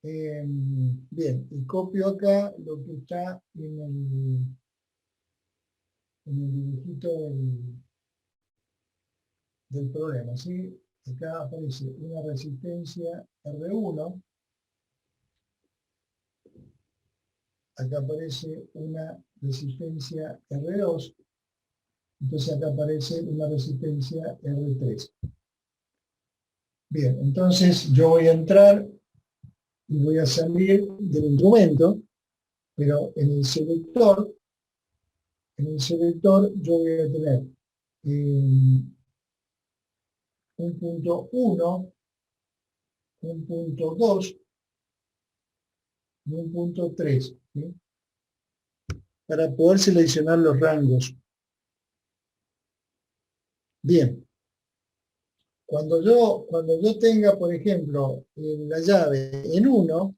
Bien, y copio acá lo que está en el dibujito del problema, ¿sí? Acá aparece una resistencia R1, acá aparece una resistencia R2, entonces acá aparece una resistencia R3. Bien, entonces yo voy a entrar y voy a salir del instrumento, pero en el selector yo voy a tener un punto 1, un punto 2 y un punto 3, ¿sí? Para poder seleccionar los rangos. Bien, cuando yo tenga, por ejemplo, la llave en 1,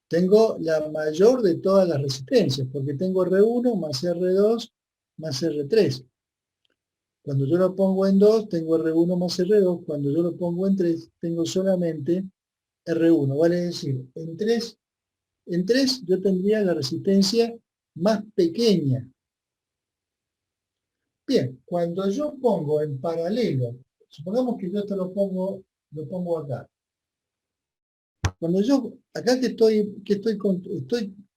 tengo la mayor de todas las resistencias, porque tengo R1 más R2 más R3. Cuando yo lo pongo en 2, tengo R1 más R2. Cuando yo lo pongo en 3, tengo solamente R1. Vale decir, en 3 yo tendría la resistencia más pequeña. Bien, cuando yo pongo en paralelo, supongamos que yo esto lo pongo acá. Cuando yo, acá estoy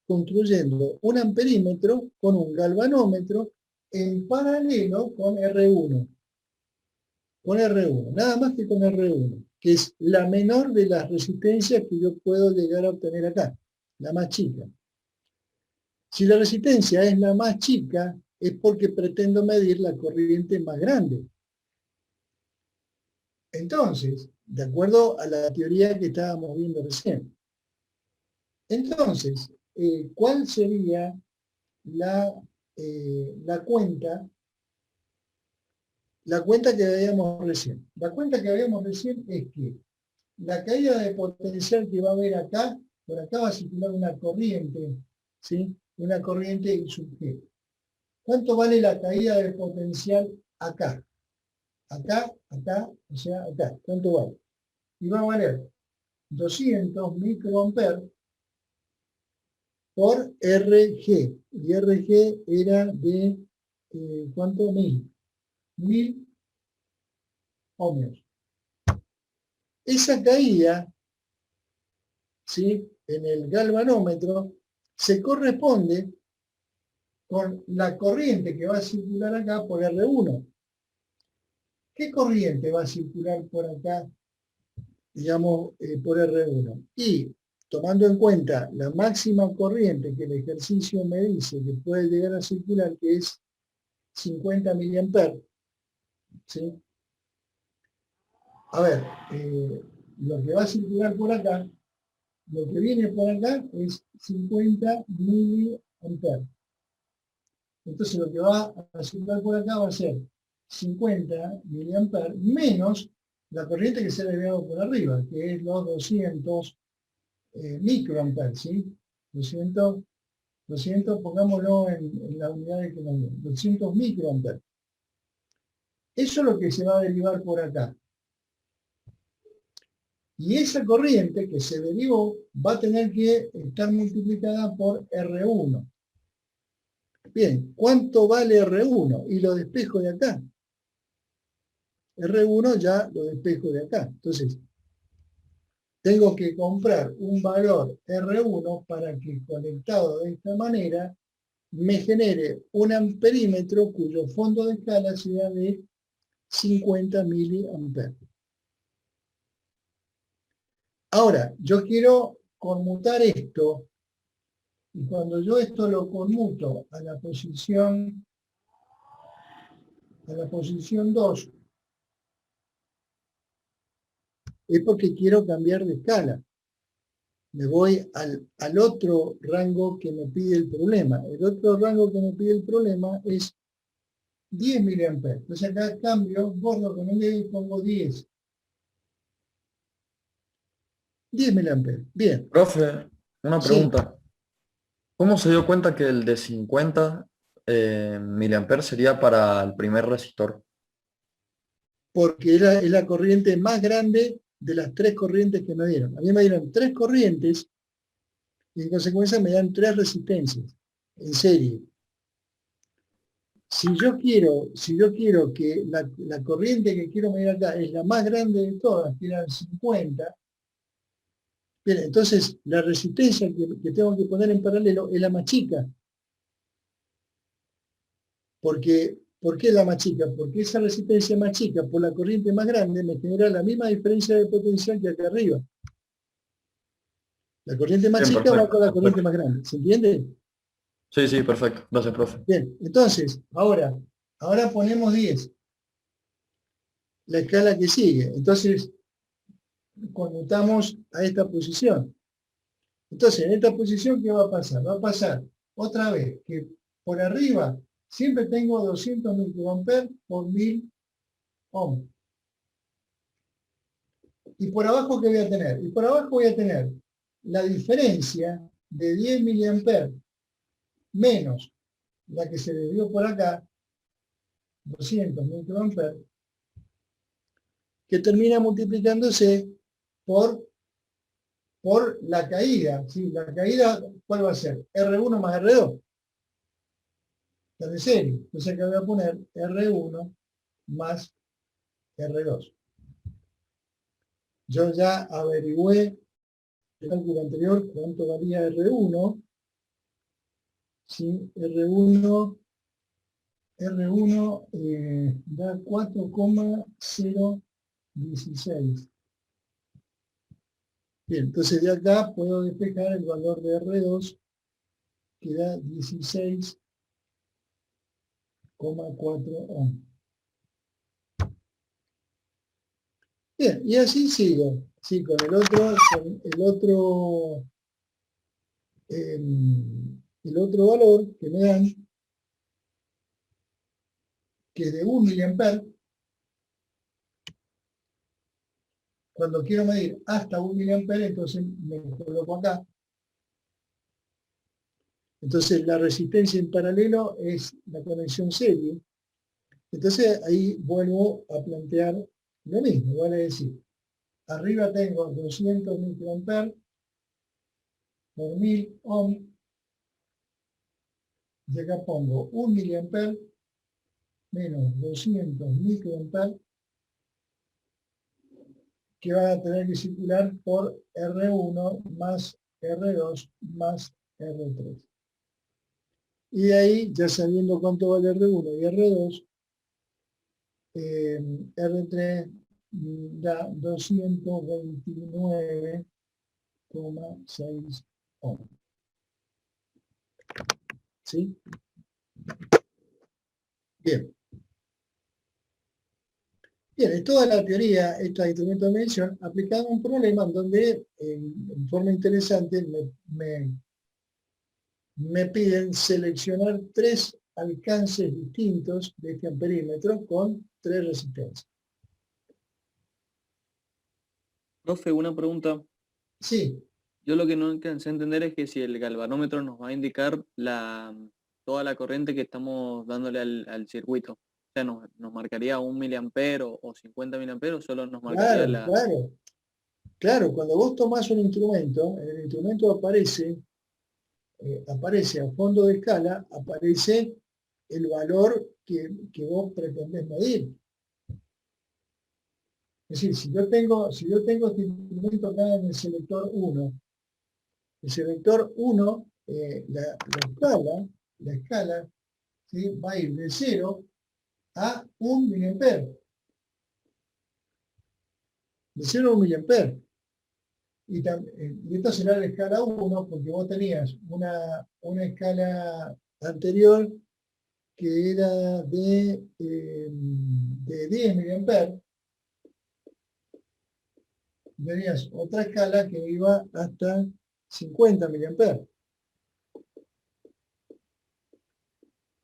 construyendo un amperímetro con un galvanómetro en paralelo con R1. Con R1, nada más que con R1, que es la menor de las resistencias que yo puedo llegar a obtener acá, la más chica. Si la resistencia es la más chica, es porque pretendo medir la corriente más grande. Entonces, de acuerdo a la teoría que estábamos viendo recién, entonces, ¿cuál sería la cuenta? La cuenta que veíamos recién. La cuenta que veíamos recién es que la caída de potencial que va a haber acá, por acá va a circular una corriente, ¿sí? una corriente I sub G. ¿Cuánto vale la caída de potencial acá? Acá, acá, o sea, acá. ¿Cuánto vale? Y va a valer 200 microamperes por RG. Y RG era de, ¿cuánto? 1000 ohmios. Esa caída, ¿sí?, en el galvanómetro se corresponde con la corriente que va a circular acá por R1. ¿Qué corriente va a circular por acá, digamos, por R1? Y tomando en cuenta la máxima corriente que el ejercicio me dice que puede llegar a circular, que es 50 miliamperes, ¿sí? A ver, lo que va a circular por acá, lo que viene por acá es 50 miliamperes. Entonces lo que va a circular por acá va a ser 50 miliamperes menos la corriente que se ha desviado por arriba, que es los 200 microamperes, ¿sí? 200, pongámoslo en la unidad de que nos dio, 200 microamperes. Eso es lo que se va a derivar por acá. Y esa corriente que se derivó va a tener que estar multiplicada por R1. Bien, ¿cuánto vale R1? Y lo despejo de acá. R1 ya lo despejo de acá. Entonces, tengo que comprar un valor R1 para que conectado de esta manera me genere un amperímetro cuyo fondo de escala sea de 50 miliamperes. Ahora, yo quiero conmutar esto, y cuando yo esto lo conmuto a la posición 2, es porque quiero cambiar de escala. Me voy al otro rango que me pide el problema. El otro rango que me pide el problema es 10 miliamperes. Entonces acá cambio, borro con el dedo y pongo 10. 10 miliamperes. Bien. Profe, una Sí. pregunta. ¿Cómo se dio cuenta que el de 50 miliamperes sería para el primer resistor? Porque es la corriente más grande de las 3 corrientes que me dieron. A mí me dieron 3 corrientes y en consecuencia me dan 3 resistencias en serie. Si yo quiero que la corriente que quiero medir acá es la más grande de todas, que eran 50, bien, entonces la resistencia que tengo que poner en paralelo es la más chica. ¿Por qué es la más chica? Porque esa resistencia más chica por la corriente más grande me genera la misma diferencia de potencial que acá arriba. La corriente más Bien, chica va perfecto, con la corriente perfecto. más grande. ¿Se entiende? Sí, sí, perfecto. Gracias, profe. Bien, entonces, ahora ponemos 10. La escala que sigue. Entonces, conmutamos a esta posición. Entonces, en esta posición, ¿qué va a pasar? Va a pasar otra vez que por arriba siempre tengo 200 microamperes por 1000 ohms. ¿Y por abajo qué voy a tener? Y por abajo voy a tener la diferencia de 10 miliamperes menos la que se desvió por acá, 200 microamperes, que termina multiplicándose por la caída. ¿Sí? La caída, ¿cuál va a ser? R1 más R2. Está de serie. Entonces acá voy a poner R1 más R2. Yo ya averigüé el cálculo anterior cuánto valía R1. ¿Sí? R1 da 4,016. Bien, entonces de acá puedo despejar el valor de R2, que da 16,4 ohms. Bien, y así sigo. Sí, con el otro valor que me dan, que es de 1 miliamper. Cuando quiero medir hasta 1 miliamper, entonces me coloco acá. Entonces la resistencia en paralelo es la conexión serie. Entonces ahí vuelvo a plantear lo mismo, vale decir, arriba tengo 200 microamperes por 1000 ohm, y acá pongo 1 miliamper menos 200 microamperes que va a tener que circular por R1 más R2 más R3. Y de ahí, ya sabiendo cuánto vale R1 y R2, R3 da 229,6 ohm. ¿Sí? Bien. Bien, es toda la teoría, esta instrumento de medición, aplicada a un problema en donde, en forma interesante, me piden seleccionar 3 alcances distintos de este amperímetro con 3 resistencias. Profe, una pregunta. Sí, Yo lo que no alcancé a entender es que si el galvanómetro nos va a indicar toda la corriente que estamos dándole al circuito. O sea, nos marcaría 1 miliampero o 50 miliamperos, solo nos marcaría claro. Claro, cuando vos tomás un instrumento, en el instrumento aparece a fondo de escala, aparece el valor que vos pretendés medir. Es decir, si yo tengo este instrumento acá en el selector 1, el selector 1, la escala, ¿sí?, va a ir de 0 a 1 miliamper. De 0 a 1 miliamper. Y esto será la escala 1 porque vos tenías una escala anterior que era de 10 miliamper. Tenías otra escala que iba hasta 50 miliamper.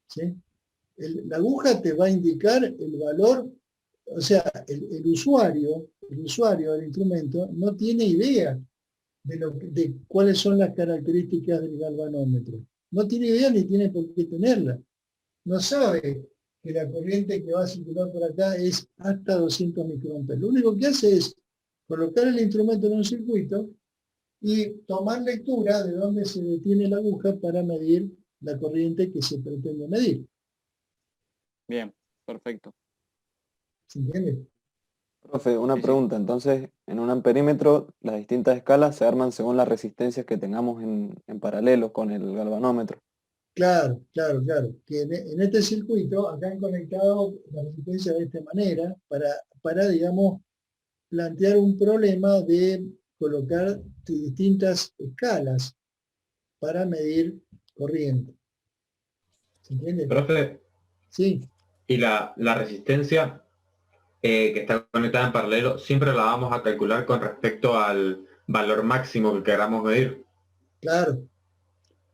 ¿Sí? La aguja te va a indicar el valor, o sea, el usuario del instrumento no tiene idea de cuáles son las características del galvanómetro. No tiene idea ni tiene por qué tenerla. No sabe que la corriente que va a circular por acá es hasta 200 microamperes. Lo único que hace es colocar el instrumento en un circuito y tomar lectura de dónde se detiene la aguja para medir la corriente que se pretende medir. Bien, perfecto. ¿Se entiende? Profe, una Sí, sí. pregunta. Entonces, en un amperímetro, las distintas escalas se arman según las resistencias que tengamos en paralelo con el galvanómetro. Claro. Que en este circuito, acá han conectado la resistencia de esta manera para, digamos, plantear un problema de colocar distintas escalas para medir corriente. ¿Se entiende? Profe, Sí, y la resistencia que está conectada en paralelo, siempre la vamos a calcular con respecto al valor máximo que queramos medir.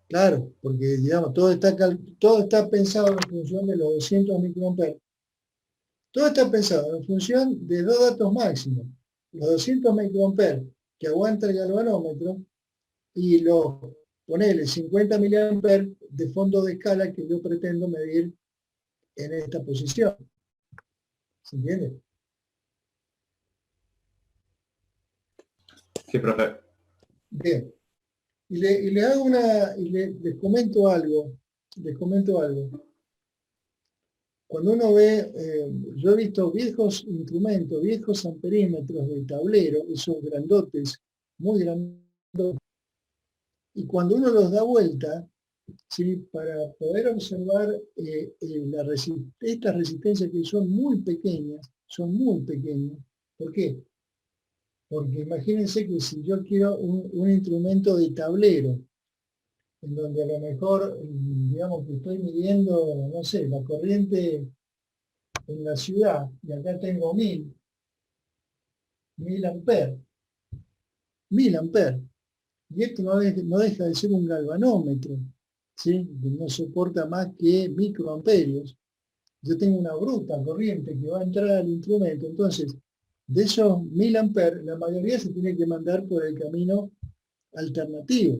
claro, porque digamos, todo está pensado en función de los 200 microamperes. Todo está pensado en función de 2 datos máximos. Los 200 microamperes que aguanta el galvanómetro y los, ponele, 50 miliamperes de fondo de escala que yo pretendo medir en esta posición. ¿Se entiende? Sí, profe. Bien. Y les comento algo. Cuando uno ve, yo he visto viejos instrumentos, viejos amperímetros de tablero, esos grandotes, muy grandotes, y cuando uno los da vuelta, ¿sí?, para poder observar estas resistencias que son muy pequeñas. ¿Por qué? Porque imagínense que si yo quiero un instrumento de tablero, en donde a lo mejor, digamos que estoy midiendo, no sé, la corriente en la ciudad, y acá tengo 1000 amperes, y esto no deja de ser un galvanómetro, ¿sí?, que no soporta más que microamperios. Yo tengo una bruta corriente que va a entrar al instrumento, entonces, de esos 1000 amperes, la mayoría se tiene que mandar por el camino alternativo.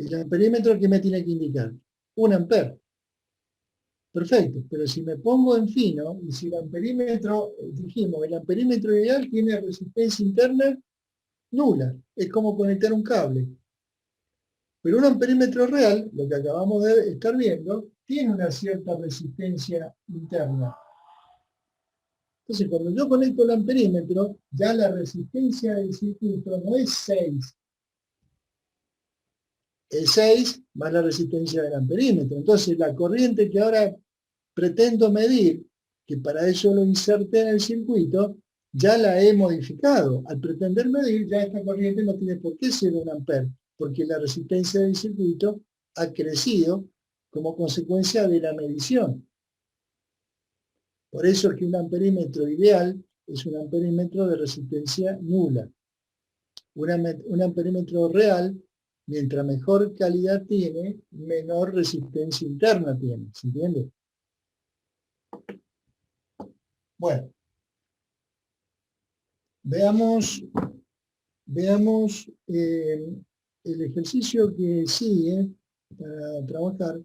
El amperímetro, ¿qué me tiene que indicar? 1 amper. Perfecto, pero si me pongo en fino, y si el amperímetro, dijimos, el amperímetro ideal tiene resistencia interna nula, es como conectar un cable. Pero un amperímetro real, lo que acabamos de estar viendo, tiene una cierta resistencia interna. Entonces, cuando yo conecto el amperímetro, ya la resistencia del circuito no es 6. Es 6 más la resistencia del amperímetro. Entonces, la corriente que ahora pretendo medir, que para eso lo inserté en el circuito, ya la he modificado. Al pretender medir, ya esta corriente no tiene por qué ser 1 amper, porque la resistencia del circuito ha crecido como consecuencia de la medición. Por eso es que un amperímetro ideal es un amperímetro de resistencia nula. Un amperímetro real, mientras mejor calidad tiene, menor resistencia interna tiene. ¿Se entiende? Bueno, veamos el ejercicio que sigue para trabajar.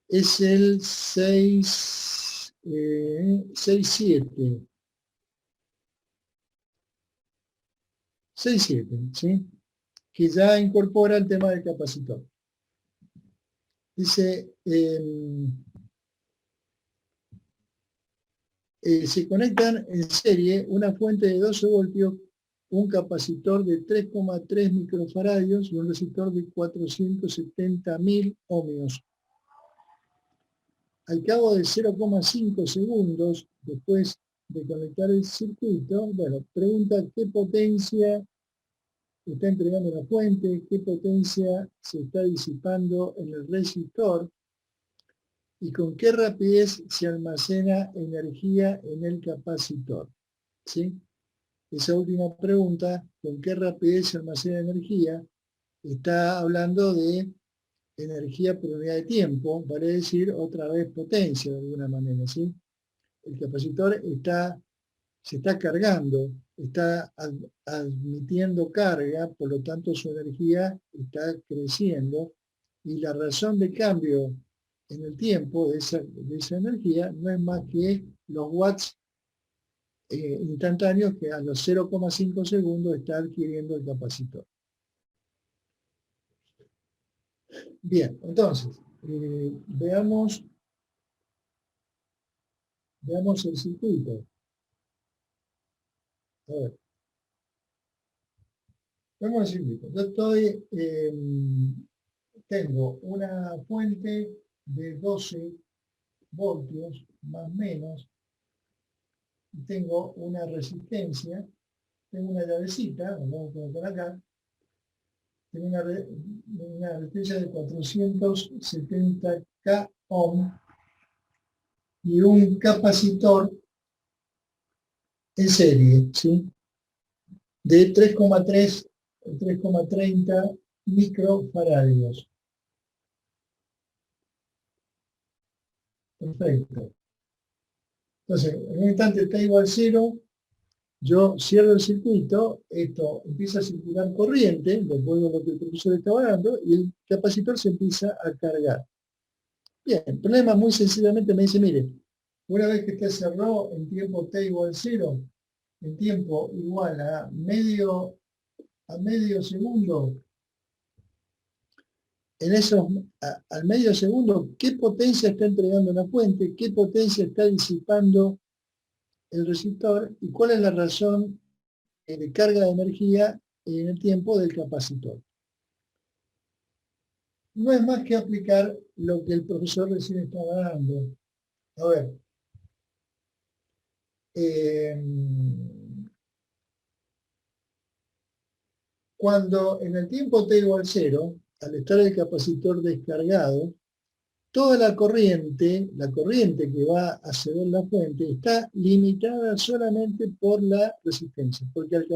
Es el 6.7. 6.7, ¿sí? Que ya incorpora el tema del capacitor. Dice, se conectan en serie una fuente de 12 voltios, un capacitor de 3,3 microfaradios y un resistor de 470.000 ohmios. Al cabo de 0,5 segundos, después de conectar el circuito, bueno, pregunta qué potencia está entregando la fuente, qué potencia se está disipando en el resistor y con qué rapidez se almacena energía en el capacitor. ¿Sí? Esa última pregunta, con qué rapidez se almacena energía, está hablando de energía por unidad de tiempo, vale decir otra vez potencia de alguna manera, ¿sí? El capacitor se está cargando, está admitiendo carga, por lo tanto su energía está creciendo y la razón de cambio en el tiempo de esa energía no es más que los watts instantáneos que a los 0,5 segundos está adquiriendo el capacitor. Bien, entonces, veamos el circuito. A ver. Veamos el circuito. Yo tengo una fuente de 12 voltios, más o menos. Tengo una resistencia, tengo una llavecita, vamos a colocar acá. Tengo una resistencia de 470K ohm y un capacitor en serie, ¿sí? De 3,30 microfaradios. Perfecto. Entonces, en un instante está igual a 0, yo cierro el circuito, esto empieza a circular corriente, de acuerdo a lo que el profesor estaba dando, y el capacitor se empieza a cargar. Bien, el problema muy sencillamente me dice, mire, una vez que usted cerró en tiempo t igual a 0, en tiempo igual a medio segundo, al medio segundo, ¿qué potencia está entregando la fuente? ¿Qué potencia está disipando el resistor? ¿Y cuál es la razón de carga de energía en el tiempo del capacitor? No es más que aplicar lo que el profesor recién estaba dando. A ver. Cuando en el tiempo t igual a 0, al estar el capacitor descargado, toda la corriente que va a ceder la fuente está limitada solamente por la resistencia, porque al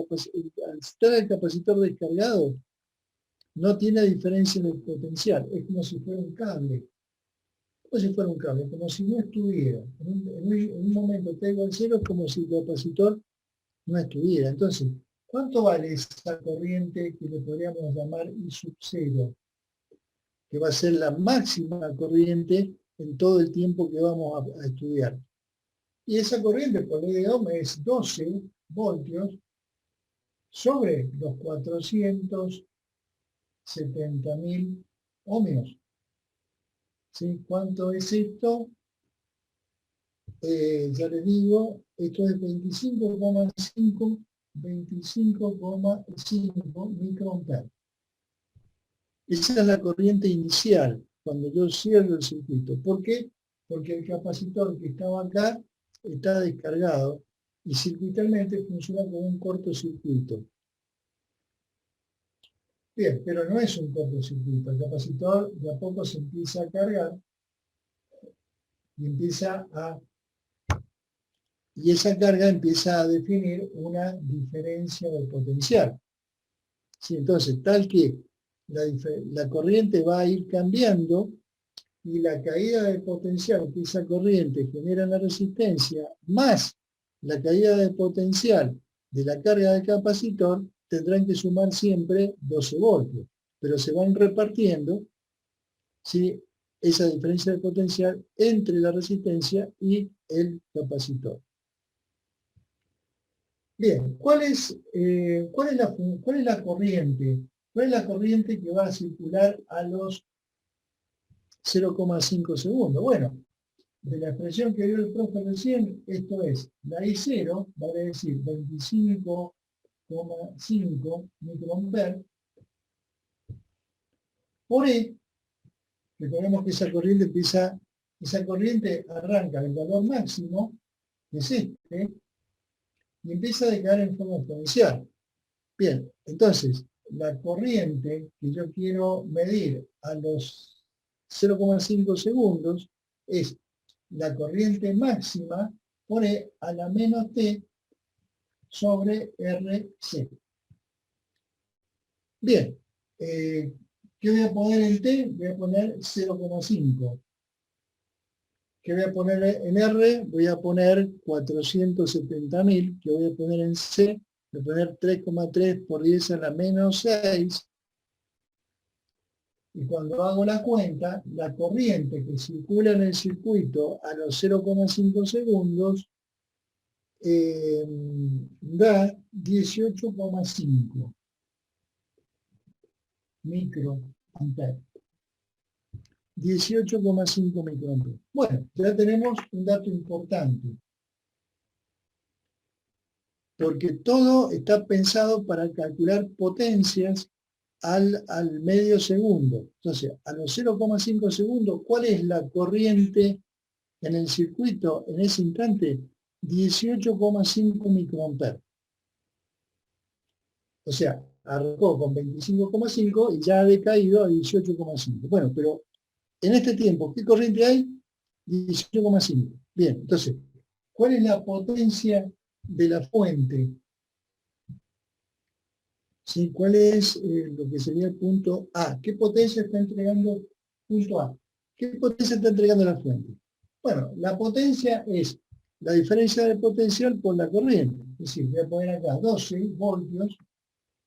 estar el capacitor descargado no tiene diferencia en el potencial, es como si fuera un cable, como si no estuviera. En un momento t igual a 0 es como si el capacitor no estuviera. Entonces, ¿Cuánto vale esa corriente que le podríamos llamar I sub 0? Que va a ser la máxima corriente en todo el tiempo que vamos a estudiar. Y esa corriente por ley de Ohm es 12 voltios sobre los 470.000 ohmios. ¿Sí? ¿Cuánto es esto? Ya les digo, esto es 25,5 microamperes. Esa es la corriente inicial, cuando yo cierro el circuito. ¿Por qué? Porque el capacitor que estaba acá está descargado y circuitalmente funciona como un cortocircuito. Bien, pero no es un cortocircuito. El capacitor de a poco se empieza a cargar y esa carga empieza a definir una diferencia de potencial. ¿Sí? Entonces, tal que la corriente va a ir cambiando y la caída de potencial que esa corriente genera en la resistencia, más la caída de potencial de la carga del capacitor, tendrán que sumar siempre 12 voltios, pero se van repartiendo, ¿sí?, esa diferencia de potencial entre la resistencia y el capacitor. Bien, ¿cuál es la corriente? ¿Cuál es la corriente que va a circular a los 0,5 segundos? Bueno, de la expresión que dio el profe recién, esto es, la I0, vale decir 25,5 microamperes, por E, recordemos que esa corriente arranca del valor máximo, que es este, y empieza a decaer en forma exponencial. Bien, entonces, la corriente que yo quiero medir a los 0,5 segundos es la corriente máxima por E a la menos T sobre RC. Bien, ¿qué voy a poner en T? Voy a poner 0,5. ¿Qué voy a poner en R? Voy a poner 470.000. ¿Qué voy a poner en C? Voy a poner 3,3 por 10 a la menos 6. Y cuando hago la cuenta, la corriente que circula en el circuito a los 0,5 segundos da 18,5 microamperes. 18,5 microamperes. Bueno, ya tenemos un dato importante. Porque todo está pensado para calcular potencias al medio segundo. Entonces, a los 0,5 segundos, ¿cuál es la corriente en el circuito en ese instante? 18,5 microamperes. O sea, arrancó con 25,5 y ya ha decaído a 18,5. Bueno, pero en este tiempo, ¿qué corriente hay? 18,5. Bien, entonces, ¿cuál es la potencia de la fuente? ¿Sí? ¿Cuál es lo que sería el punto A? ¿Qué potencia está entregando punto A? ¿Qué potencia está entregando la fuente? Bueno, la potencia es la diferencia de potencial por la corriente. Es decir, voy a poner acá 12 voltios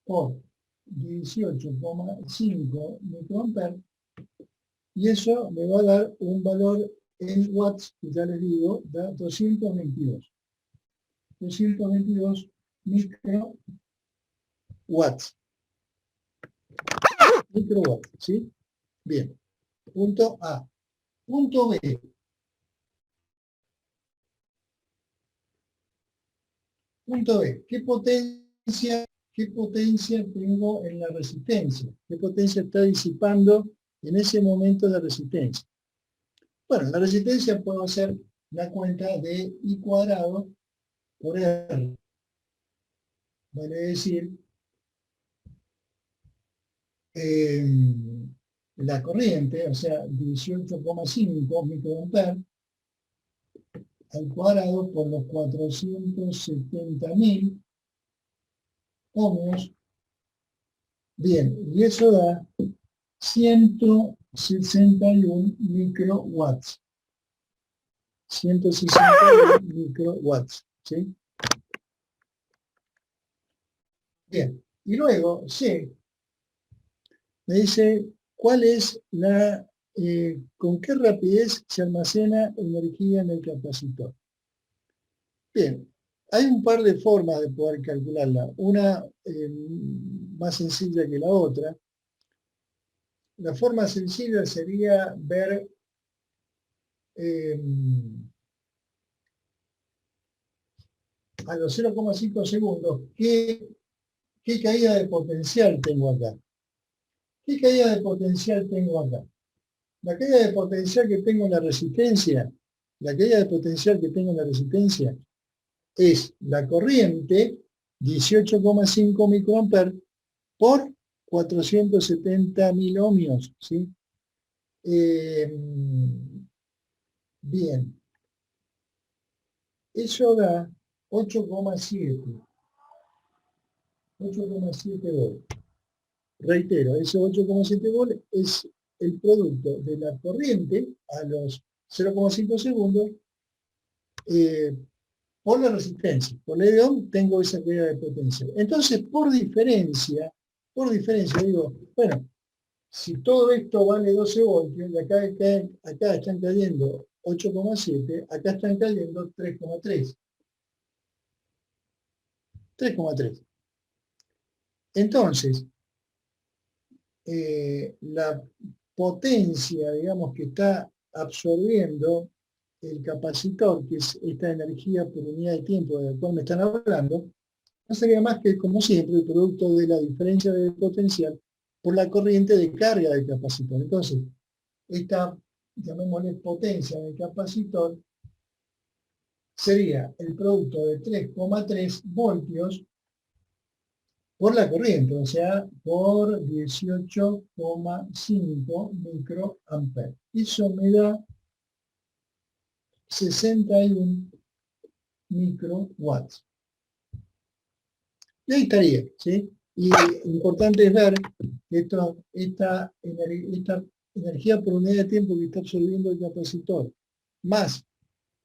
por 18,5 microamperes y eso me va a dar un valor en watts, que ya les digo, da 222. 222 microwatts. Microwatts, ¿sí? Bien. Punto A. Punto B. Punto B. ¿Qué potencia tengo en la resistencia? ¿Qué potencia está disipando en ese momento la resistencia? Bueno, la resistencia puedo hacer la cuenta de I cuadrado por R. Vale decir, la corriente, o sea, 18,5 microamperes al cuadrado por los 470.000 ohmios. Bien, y eso da 161 microwatts. 161 microwatts, ¿sí? Bien, y luego C me dice cuál es la, con qué rapidez se almacena energía en el capacitor. Bien, hay un par de formas de poder calcularla, una más sencilla que la otra. La forma sencilla sería ver a los 0,5 segundos qué caída de potencial tengo acá. ¿Qué caída de potencial tengo acá? La caída de potencial que tengo en la resistencia, es la corriente 18,5 microamperes por 470.000 ohmios, ¿sí? Bien, eso da 8,7 volts. Reitero, ese 8,7 volts es el producto de la corriente a los 0,5 segundos por la resistencia. Por la de ohm tengo esa caída de potencial. Entonces, por diferencia digo, bueno, si todo esto vale 12 voltios, y acá están cayendo 8,7, acá están cayendo 3,3. 3,3. Entonces, la potencia, digamos, que está absorbiendo el capacitor, que es esta energía por unidad de tiempo de la cual me están hablando, no sería más que, como siempre, el producto de la diferencia de potencial por la corriente de carga del capacitor. Entonces, esta, llamémosle potencia del capacitor, sería el producto de 3,3 voltios por la corriente, o sea, por 18,5 microamperes. Eso me da 61 microwatts. Y ahí estaría, ¿sí? Y importante es ver que esta energía por unidad de tiempo que está absorbiendo el capacitor, más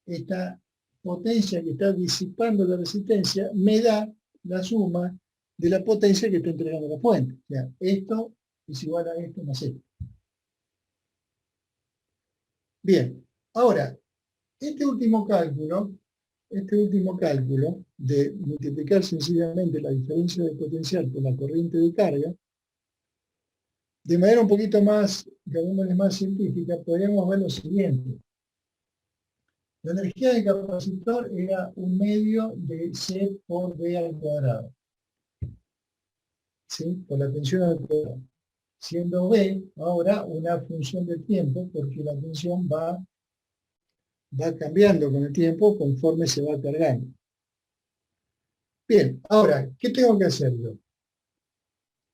esta potencia que está disipando la resistencia, me da la suma de la potencia que está entregando la fuente. O sea, esto es igual a esto más esto. Bien, ahora, este último cálculo de multiplicar sencillamente la diferencia de potencial por la corriente de carga, de manera un poquito más, llamémosle más científica, podríamos ver lo siguiente. La energía del capacitor era un medio de C por B al cuadrado. ¿Sí? Por la tensión al cuadrado. Siendo B ahora una función del tiempo, porque la tensión va cambiando con el tiempo conforme se va cargando. Bien, ahora, ¿qué tengo que hacer yo?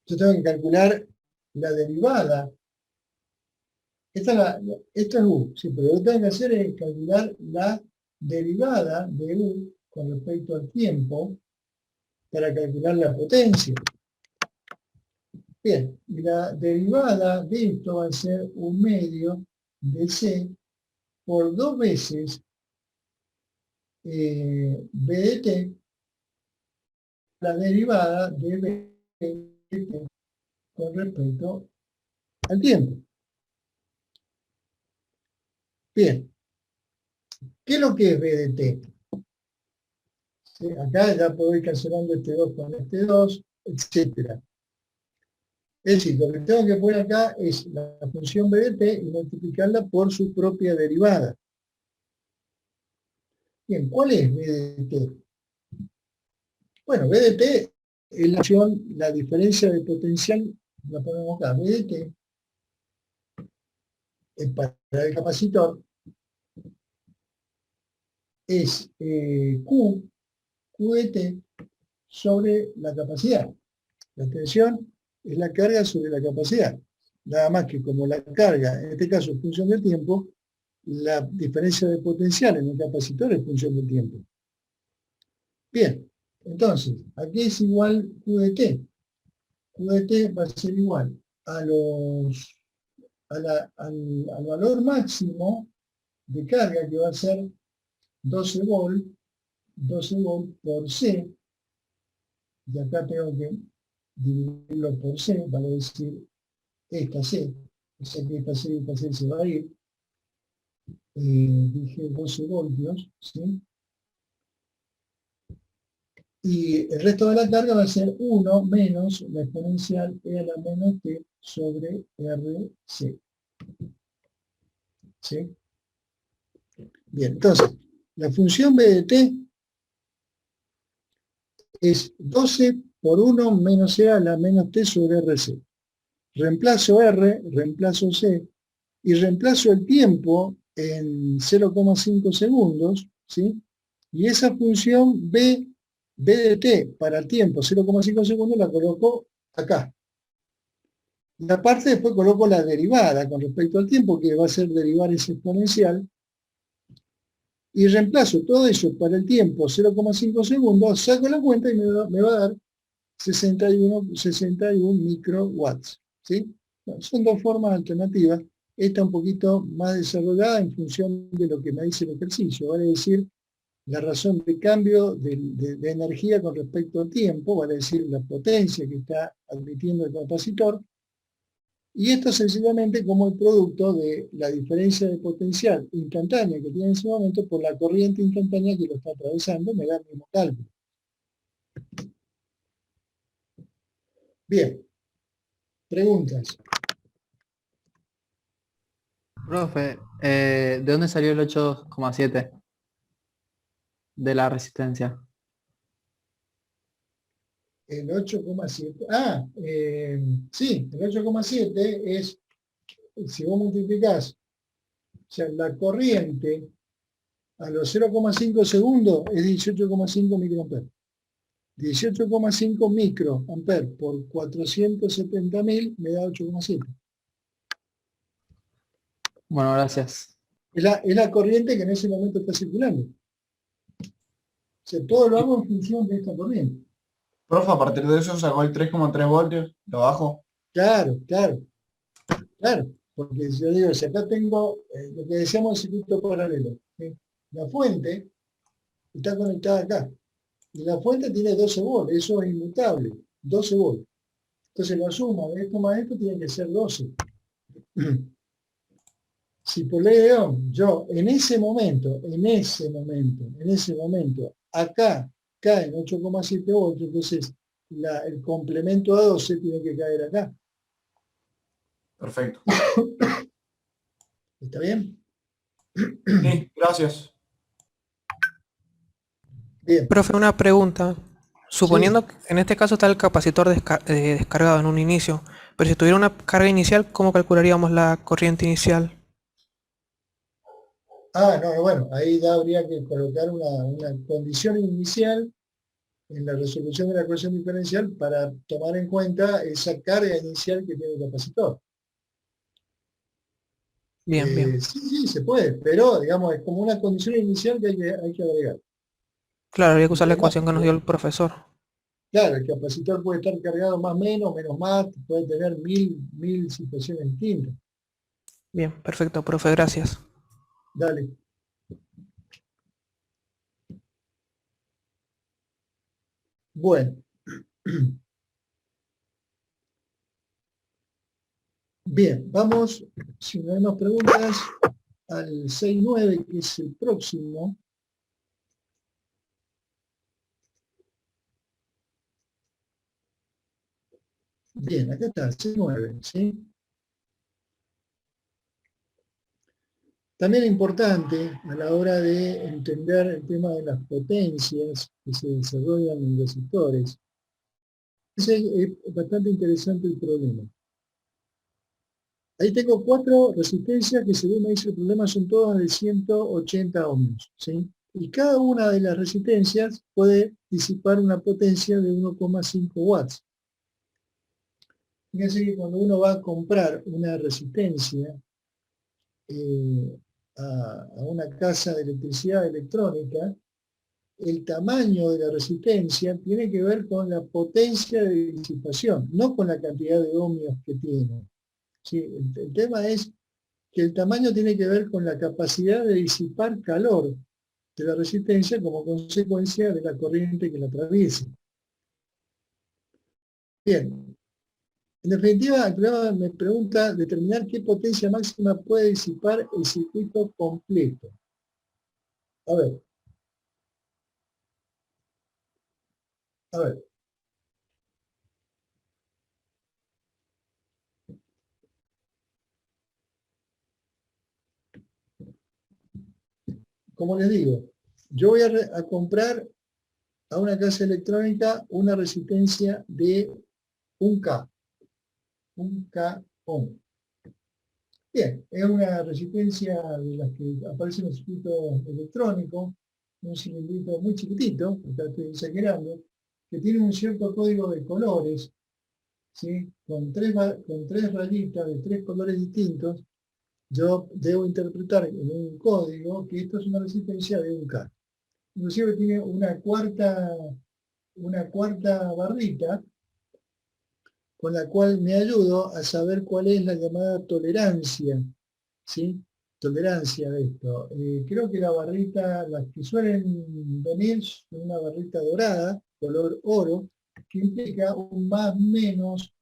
Yo tengo que calcular la derivada. Esto es U, sí, pero lo que tengo que hacer es calcular la derivada de U con respecto al tiempo para calcular la potencia. Bien, y la derivada de esto va a ser un medio de C por 2 veces B de T, la derivada de B de T con respecto al tiempo. Bien, ¿qué es lo que es B de T? ¿Sí? Acá ya puedo ir cancelando este 2 con este 2, etc. Es decir, lo que tengo que poner acá es la función B de T y multiplicarla por su propia derivada. Bien, ¿cuál es B de T? Bueno, B de T es la diferencia de potencial, la ponemos acá, B de T para el capacitor es Q de T sobre la capacidad. La tensión es la carga sobre la capacidad. Nada más que como la carga, en este caso es función del tiempo, la diferencia de potencial en el capacitor es función del tiempo. Bien, entonces, aquí es igual Q de T. Q de T va a ser igual al valor máximo de carga, que va a ser 12 volt por C, y acá tengo que dividirlo por C, vale decir esta C, o sea que esta C se va a ir, dije 12 voltios, ¿sí? Y el resto de la carga va a ser 1 menos la exponencial e a la menos t sobre RC. ¿Sí? Bien, entonces, la función b de t es 12 por 1 menos e a la menos t sobre RC. Reemplazo R, reemplazo C, y reemplazo el tiempo en 0,5 segundos, ¿sí? Y esa función b de t para el tiempo 0,5 segundos la coloco acá. Y aparte después coloco la derivada con respecto al tiempo, que va a ser derivar ese exponencial, y reemplazo todo eso para el tiempo 0,5 segundos, saco la cuenta y me va a dar 61 microwatts. ¿Sí? Bueno, son dos formas alternativas. Esta un poquito más desarrollada en función de lo que me dice el ejercicio, vale decir, la razón de cambio de energía con respecto al tiempo, vale decir, la potencia que está admitiendo el capacitor, y esto sencillamente como el producto de la diferencia de potencial instantánea que tiene en ese momento por la corriente instantánea que lo está atravesando, me da el mismo cálculo. Bien. Preguntas. Profe, ¿de dónde salió el 8,7 de la resistencia? El 8,7. Ah, sí, el 8,7 es, si vos multiplicás, o sea, la corriente a los 0,5 segundos es 18,5 microamperes. 18,5 microamperes por 470.000 me da 8,7. Bueno, gracias. Es la corriente que en ese momento está circulando. O sea, todo lo hago en función de esta corriente. Profe, a partir de eso sacó el 3,3 voltios, lo bajo. Claro. Porque yo digo, si acá tengo lo que decíamos circuito paralelo, ¿sí? La fuente está conectada acá. Y la fuente tiene 12 volts, eso es inmutable, 12 volts. Entonces la suma de esto más esto tiene que ser 12. Si por ley de Ohm, yo en ese momento, acá caen 8,7 voltios, entonces el complemento a 12 tiene que caer acá. Perfecto. ¿Está bien? Sí, gracias. Bien. Profe, una pregunta. Suponiendo que en este caso está el capacitor descargado en un inicio, pero si tuviera una carga inicial, ¿cómo calcularíamos la corriente inicial? Ah, no, bueno, ahí ya habría que colocar una condición inicial en la resolución de la ecuación diferencial para tomar en cuenta esa carga inicial que tiene el capacitor. Bien. Sí, se puede, pero digamos, es como una condición inicial que hay que agregar. Claro, habría que usar la ecuación que nos dio el profesor. Claro, el capacitor puede estar cargado más menos más, puede tener mil situaciones distintas. Bien, perfecto, profe, gracias. Dale. Bueno. Bien, vamos, si no hay más preguntas, al 6.9, que es el próximo. Bien, acá está, 6.9, ¿sí? También es importante a la hora de entender el tema de las potencias que se desarrollan en los sectores. Es bastante interesante el problema. Ahí tengo 4 resistencias que según me dice el problema son todas de 180 ohmios, ¿sí? Y cada una de las resistencias puede disipar una potencia de 1,5 watts. Fíjense que cuando uno va a comprar una resistencia a una casa de electricidad electrónica, el tamaño de la resistencia tiene que ver con la potencia de disipación, no con la cantidad de ohmios que tiene. Sí, el tema es que el tamaño tiene que ver con la capacidad de disipar calor de la resistencia como consecuencia de la corriente que la atraviesa. Bien. En definitiva, el programa me pregunta determinar qué potencia máxima puede disipar el circuito completo. A ver. A ver. Como les digo, yo voy a comprar a una casa electrónica una resistencia de 1K. 1K ohm. Bien, es una resistencia de las que aparece en el circuito electrónico, un cilindrito muy chiquitito, acá estoy exagerando, que tiene un cierto código de colores, ¿sí? Con tres rayitas de 3 colores distintos. Yo debo interpretar en un código que esto es una resistencia de 1K. Inclusive tiene una cuarta barrita con la cual me ayudo a saber cuál es la llamada tolerancia, ¿sí? Tolerancia de esto. Creo que la barrita, las que suelen venir, son una barrita dorada, color oro, que implica un más menos,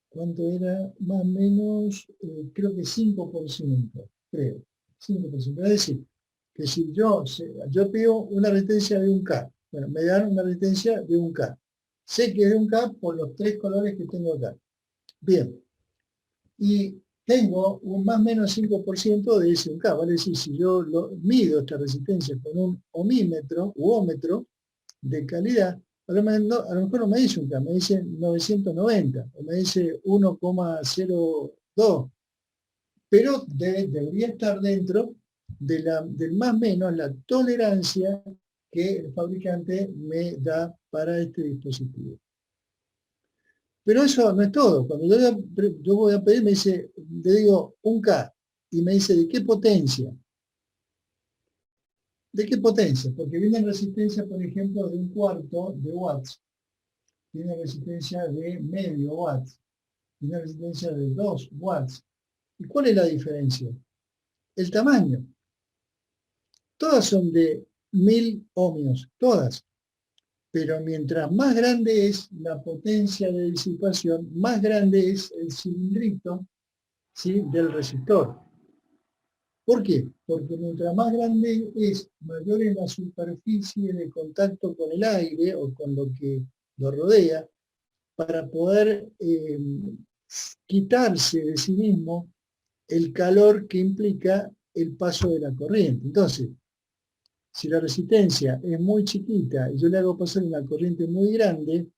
¿cuánto era? Más menos, creo que 5%, creo, 5%. Es decir, que si yo pido una resistencia de 1K, bueno, me dan una resistencia de 1K. Sé que es de 1K por los 3 colores que tengo acá. Bien. Y tengo un más o menos 5% de ese 1K. Vale decir, si yo mido esta resistencia con un ohmímetro u ómetro de calidad, a lo mejor no me dice 1K, me dice 990, o me dice 1,02. Pero debería estar dentro de del más o menos la tolerancia que el fabricante me da para este dispositivo. Pero eso no es todo. Cuando yo voy a pedir, me dice, le digo 1K, y me dice, ¿de qué potencia? ¿De qué potencia? Porque viene resistencia, por ejemplo, de 1/4 de watts, tiene resistencia de medio watts, tiene resistencia de 2 watts. ¿Y cuál es la diferencia? El tamaño. Todas son de 1000 ohmios, todas. Pero mientras más grande es la potencia de disipación, más grande es el cilindrito, ¿sí?, del resistor. ¿Por qué? Porque mientras más grande es, mayor es la superficie de contacto con el aire o con lo que lo rodea, para poder quitarse de sí mismo el calor que implica el paso de la corriente. Entonces, si la resistencia es muy chiquita y yo le hago pasar una corriente muy grande,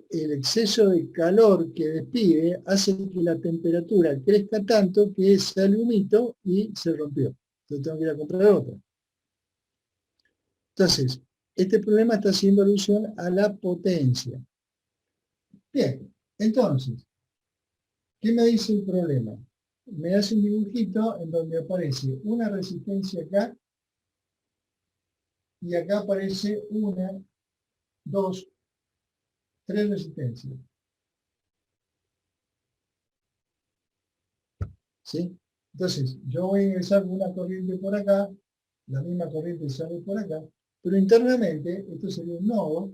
el exceso de calor que despide hace que la temperatura crezca tanto que sale humito y se rompió. Entonces tengo que ir a comprar otra. Entonces, este problema está haciendo alusión a la potencia. Bien, entonces, ¿qué me dice el problema? Me hace un dibujito en donde aparece una resistencia acá, y acá aparece 1, 2, 3 resistencias. ¿Sí? Entonces, yo voy a ingresar una corriente por acá, la misma corriente sale por acá, pero internamente esto sería un nodo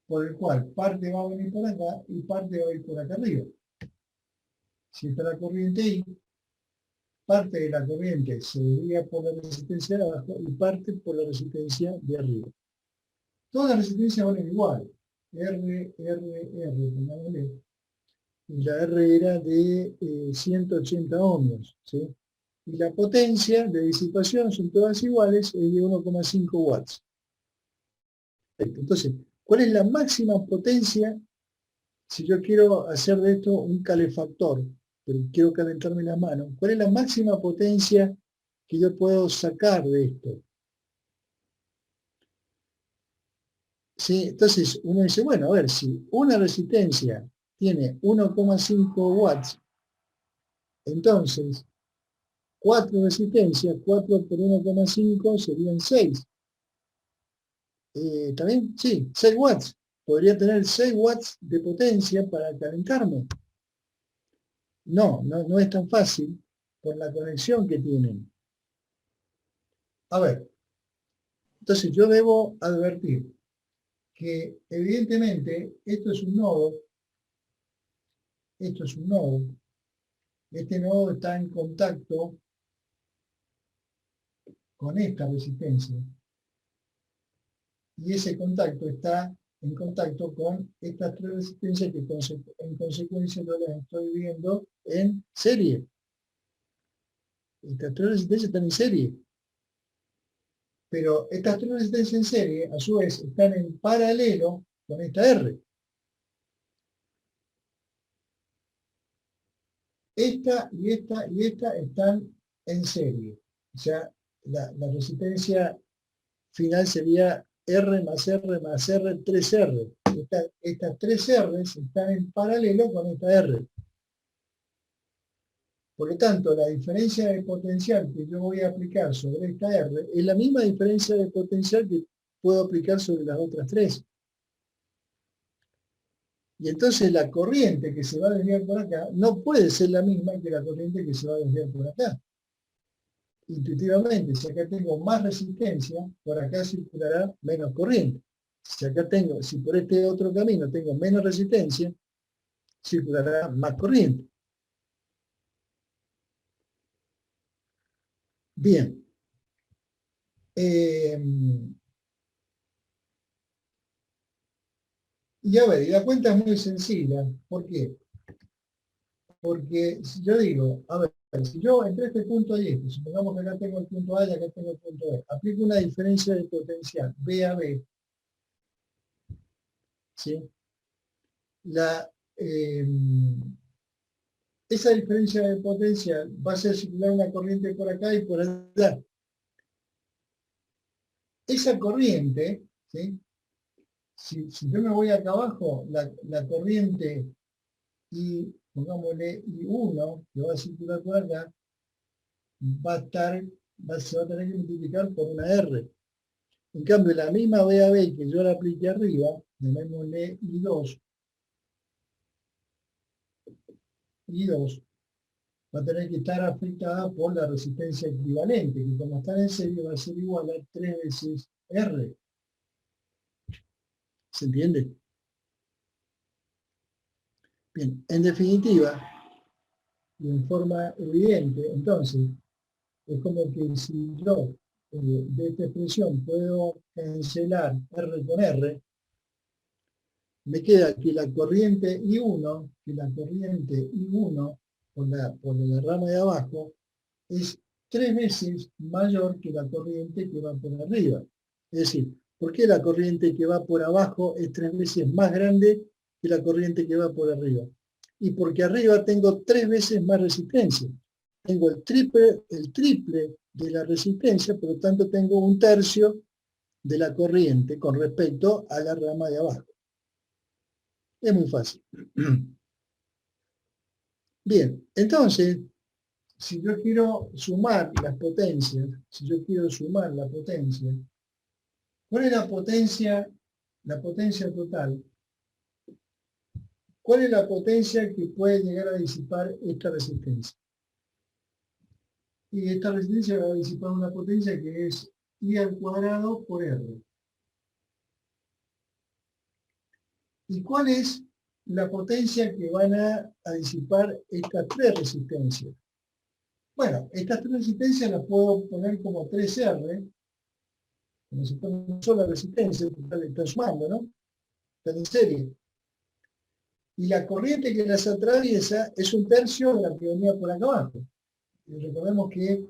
por el cual parte va a venir por acá y parte va a ir por acá arriba. Si está la corriente ahí, parte de la corriente se desvía por la resistencia de abajo y parte por la resistencia de arriba. Todas las resistencias valen igual. R, pongámosle. Y la R era de 180 ohmios, ¿sí? Y la potencia de disipación son todas iguales, es de 1,5 watts. Entonces, ¿cuál es la máxima potencia si yo quiero hacer de esto un calefactor, pero quiero calentarme la mano? ¿Cuál es la máxima potencia que yo puedo sacar de esto? ¿Sí? Entonces uno dice, bueno, a ver, si una resistencia tiene 1,5 watts, entonces 4 resistencias, 4 por 1,5 serían 6. ¿Está bien? Sí, 6 watts. Podría tener 6 watts de potencia para calentarme. No es tan fácil por la conexión que tienen. A ver, entonces yo debo advertir que evidentemente esto es un nodo, este nodo está en contacto con esta resistencia, y ese contacto está en contacto con estas tres resistencias que en consecuencia no las estoy viendo en serie. Estas tres resistencias están en serie. Pero estas tres resistencias en serie, a su vez, están en paralelo con esta R. Esta y esta y esta están en serie. O sea, la resistencia final sería R más R más R, 3R. Estas tres R's están en paralelo con esta R. Por lo tanto, la diferencia de potencial que yo voy a aplicar sobre esta R es la misma diferencia de potencial que puedo aplicar sobre las otras tres. Y entonces la corriente que se va a desviar por acá no puede ser la misma que la corriente que se va a desviar por acá. Intuitivamente, si acá tengo más resistencia, por acá circulará menos corriente. Si por este otro camino tengo menos resistencia, circulará más corriente. Bien. Y a ver, y la cuenta es muy sencilla. ¿Por qué? Porque si yo digo, a ver, si yo entre este punto y este, supongamos que acá tengo el punto A y acá tengo el punto B, aplico una diferencia de potencial, B a B, ¿sí? Esa diferencia de potencial va a hacer circular una corriente por acá y por allá. Esa corriente, ¿sí? Si yo me voy acá abajo, la corriente y pongámosle I1, que va a circular por acá, se va a tener que multiplicar por una R. En cambio, la misma B a B que yo la apliqué arriba, llamémosle I2, va a tener que estar afectada por la resistencia equivalente, que como está en serie va a ser igual a 3 veces R. ¿Se entiende? Bien, en definitiva, y en forma evidente, entonces, es como que si yo de esta expresión puedo cancelar R con R, me queda que la corriente I1, por la rama de abajo, es 3 veces mayor que la corriente que va por arriba. Es decir, ¿por qué la corriente que va por abajo es 3 veces más grande que la corriente que va por arriba? Y porque arriba tengo 3 veces más resistencia. Tengo el triple de la resistencia, por lo tanto tengo 1/3 de la corriente con respecto a la rama de abajo. Es muy fácil. Bien, entonces, si yo quiero sumar las potencias, ¿cuál es la potencia total? ¿Cuál es la potencia que puede llegar a disipar esta resistencia? Y esta resistencia va a disipar una potencia que es I al cuadrado por R. ¿Y cuál es la potencia que van a disipar estas tres resistencias? Bueno, estas tres resistencias las puedo poner como 3R, como si fuera una sola resistencia, porque están sumando, ¿no? Están en serie. Y la corriente que las atraviesa es 1/3 de la que venía por acá abajo. Y recordemos que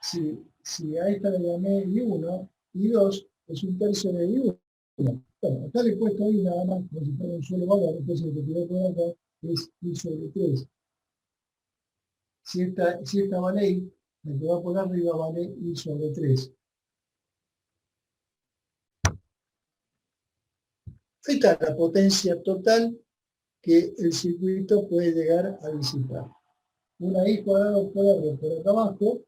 si a esta le llamé I1, I2 es 1/3 de I1. Bueno, acá le he puesto ahí nada más, como si fuera un solo valor, entonces lo que quiero poner acá es I sobre 3. Si esta vale I, la que va por arriba vale I sobre 3. Ahí está la potencia total que el circuito puede llegar a disipar. Una I cuadrado por R por acá abajo,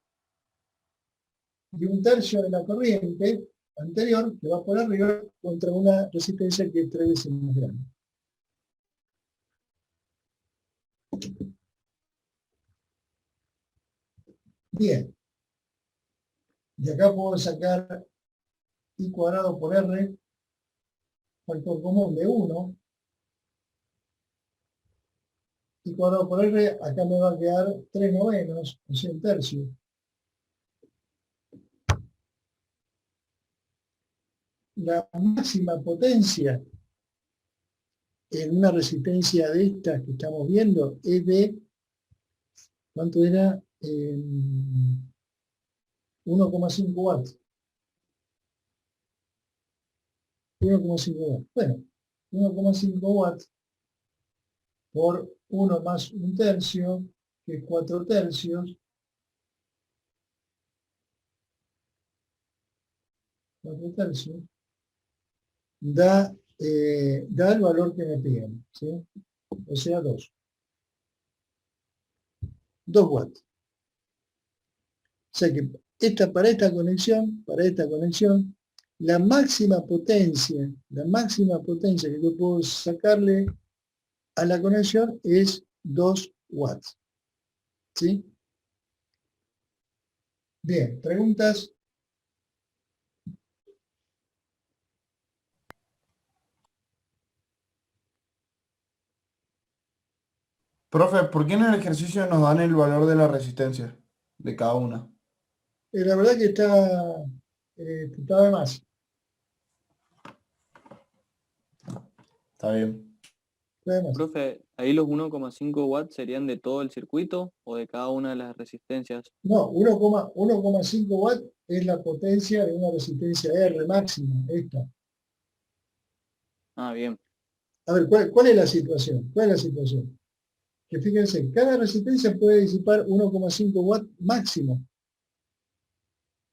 y 1/3 de la corriente anterior que va por arriba contra una resistencia que es 3 veces más grande. Bien. De acá puedo sacar I cuadrado por R factor común de 1, y cuadrado por R, acá me va a quedar 3/9, o sea, 1/3. La máxima potencia en una resistencia de estas que estamos viendo es de, ¿cuánto era? 1,5 watts. 1,5 watts. Bueno, 1,5 watts por 1 más 1/3, que es 4/3. 4/3 da el valor que me piden, ¿sí? O sea, 2 watts. O sea que para esta conexión, la máxima potencia que yo puedo sacarle a la conexión es 2 watts. ¿Sí? Bien, ¿preguntas? Profe, ¿por qué en el ejercicio nos dan el valor de la resistencia de cada una? La verdad que está de más. Está bien. Profe, ahí los 1,5 watts serían de todo el circuito o de cada una de las resistencias. No, 1,5 watts es la potencia de una resistencia R máxima, esta. Ah, bien. A ver, ¿cuál es la situación? Que fíjense, cada resistencia puede disipar 1,5 watts máximo.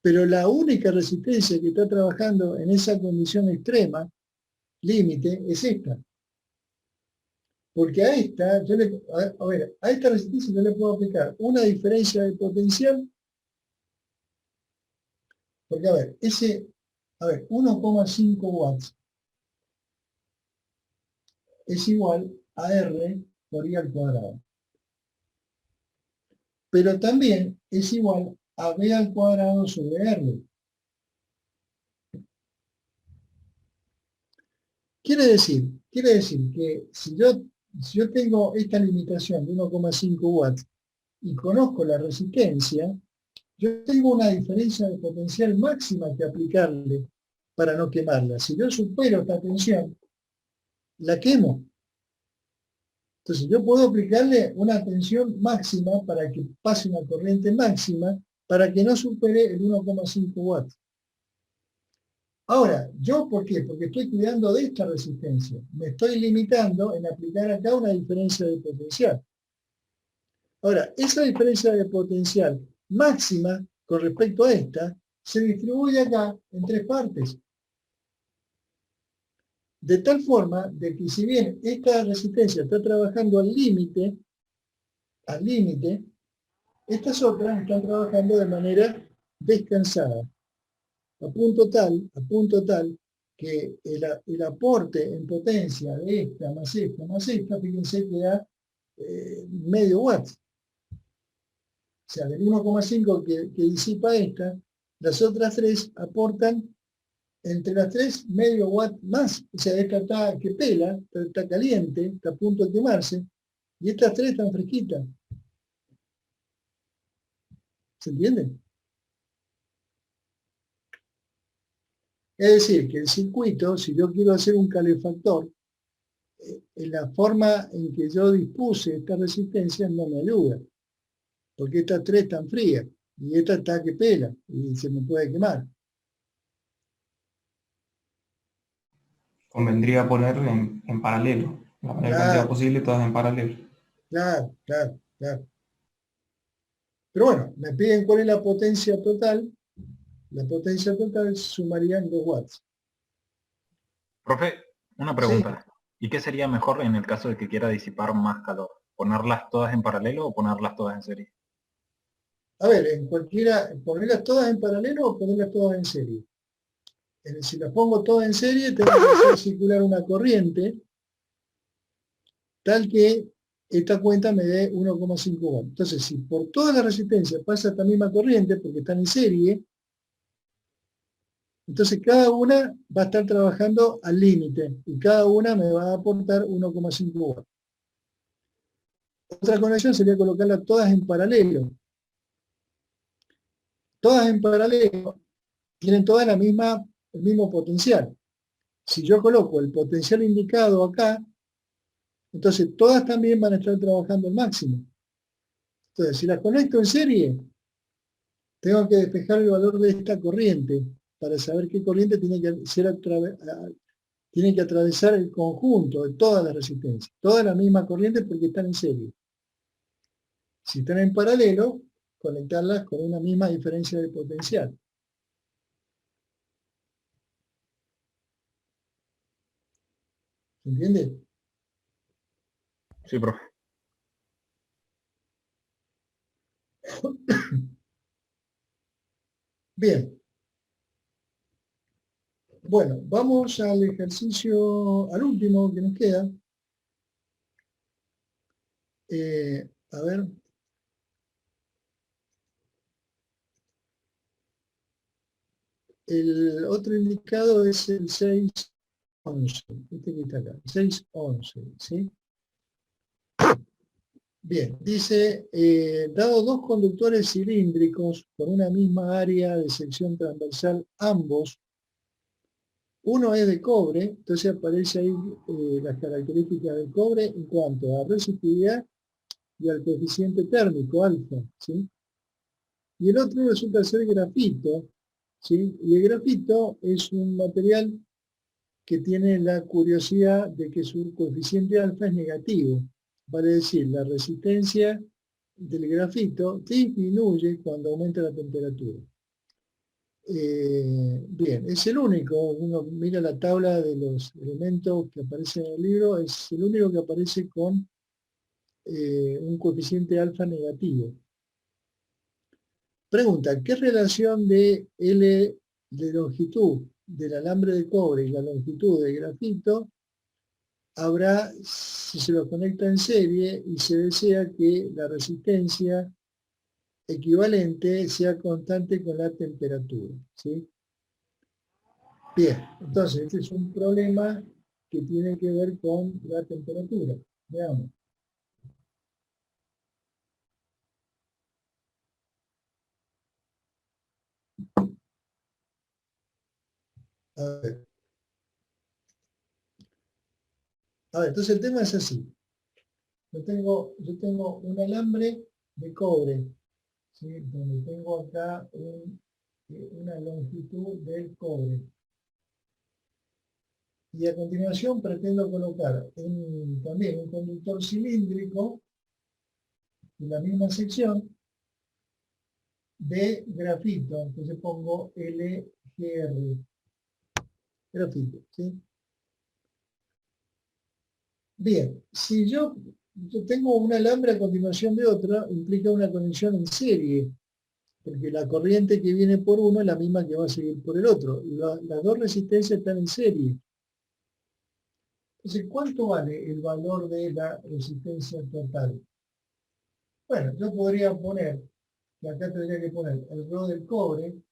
Pero la única resistencia que está trabajando en esa condición extrema, límite, es esta. Porque a esta, a esta resistencia yo le puedo aplicar una diferencia de potencial. Porque, 1,5 watts es igual a R por I al cuadrado. Pero también es igual a B al cuadrado sobre R. Quiere decir que si yo tengo esta limitación de 1,5 watts y conozco la resistencia, yo tengo una diferencia de potencial máxima que aplicarle para no quemarla. Si yo supero esta tensión, la quemo. Entonces yo puedo aplicarle una tensión máxima para que pase una corriente máxima para que no supere el 1,5 watts. Ahora, ¿yo por qué? Porque estoy cuidando de esta resistencia. Me estoy limitando en aplicar acá una diferencia de potencial. Ahora, esa diferencia de potencial máxima con respecto a esta se distribuye acá en 3 partes. De tal forma de que si bien esta resistencia está trabajando al límite, estas otras están trabajando de manera descansada. A punto tal que el aporte en potencia de esta, fíjense que da medio watt. O sea, del 1,5 que disipa esta, las otras 3 aportan entre las 3 medio watt más. O sea, esta está que pela, está caliente, está a punto de quemarse, y estas 3 están fresquitas. ¿Se entiende? Es decir, que el circuito, si yo quiero hacer un calefactor, en la forma en que yo dispuse esta resistencia no me ayuda, porque estas 3 están frías, y esta está que pela, y se me puede quemar. Convendría poner en paralelo, la mayor cantidad posible, todas en paralelo. Claro. Pero bueno, me piden cuál es la potencia total. La potencia total sumarían 2 watts. Profe, una pregunta. ¿Y qué sería mejor en el caso de que quiera disipar más calor? ¿Ponerlas todas en paralelo o ponerlas todas en serie? A ver, en cualquiera, ponerlas todas en paralelo o ponerlas todas en serie. Si las pongo todas en serie, tengo que hacer circular una corriente tal que esta cuenta me dé 1,5 watts. Entonces, si por toda la resistencia pasa esta misma corriente, porque están en serie, Entonces cada una va a estar trabajando al límite y cada una me va a aportar 1,5 watts. Otra conexión sería colocarlas todas en paralelo. Todas en paralelo tienen todas el mismo potencial. Si yo coloco el potencial indicado acá, entonces todas también van a estar trabajando al máximo. Entonces, si las conecto en serie, tengo que despejar el valor de esta corriente para saber qué corriente tiene que atravesar el conjunto de todas las resistencias. Toda la misma corriente porque están en serie. Si están en paralelo, conectarlas con una misma diferencia de potencial. ¿Se entiende? Sí, profe. Bien. Bueno, vamos al ejercicio, al último que nos queda. A ver. El otro indicado es el 611, este que está acá, 611, ¿sí? Bien, dice, dado dos conductores cilíndricos con una misma área de sección transversal, ambos, uno es de cobre, entonces aparece ahí las características del cobre en cuanto a resistividad y al coeficiente térmico, alfa, ¿sí? Y el otro resulta ser grafito, ¿sí? Y el grafito es un material que tiene la curiosidad de que su coeficiente alfa es negativo. Vale decir, la resistencia del grafito disminuye cuando aumenta la temperatura. Bien, es el único, uno mira la tabla de los elementos que aparecen en el libro, es el único que aparece con un coeficiente alfa negativo. Pregunta, ¿qué relación de L de longitud del alambre de cobre y la longitud del grafito habrá si se lo conecta en serie y se desea que la resistencia equivalente sea constante con la temperatura? ¿Sí? Bien, entonces este es un problema que tiene que ver con la temperatura. Veamos. A ver. Entonces el tema es así. Yo tengo un alambre de cobre, ¿sí? Donde tengo acá una longitud del cobre. Y a continuación pretendo colocar también un conductor cilíndrico en la misma sección de grafito. Entonces pongo LGR. Grafito, ¿sí? Bien, si yo tengo un alambre a continuación de otra, implica una conexión en serie, porque la corriente que viene por uno es la misma que va a seguir por el otro. Las dos resistencias están en serie. Entonces, ¿cuánto vale el valor de la resistencia total? Bueno, yo podría poner, que acá tendría que poner el rho del cobre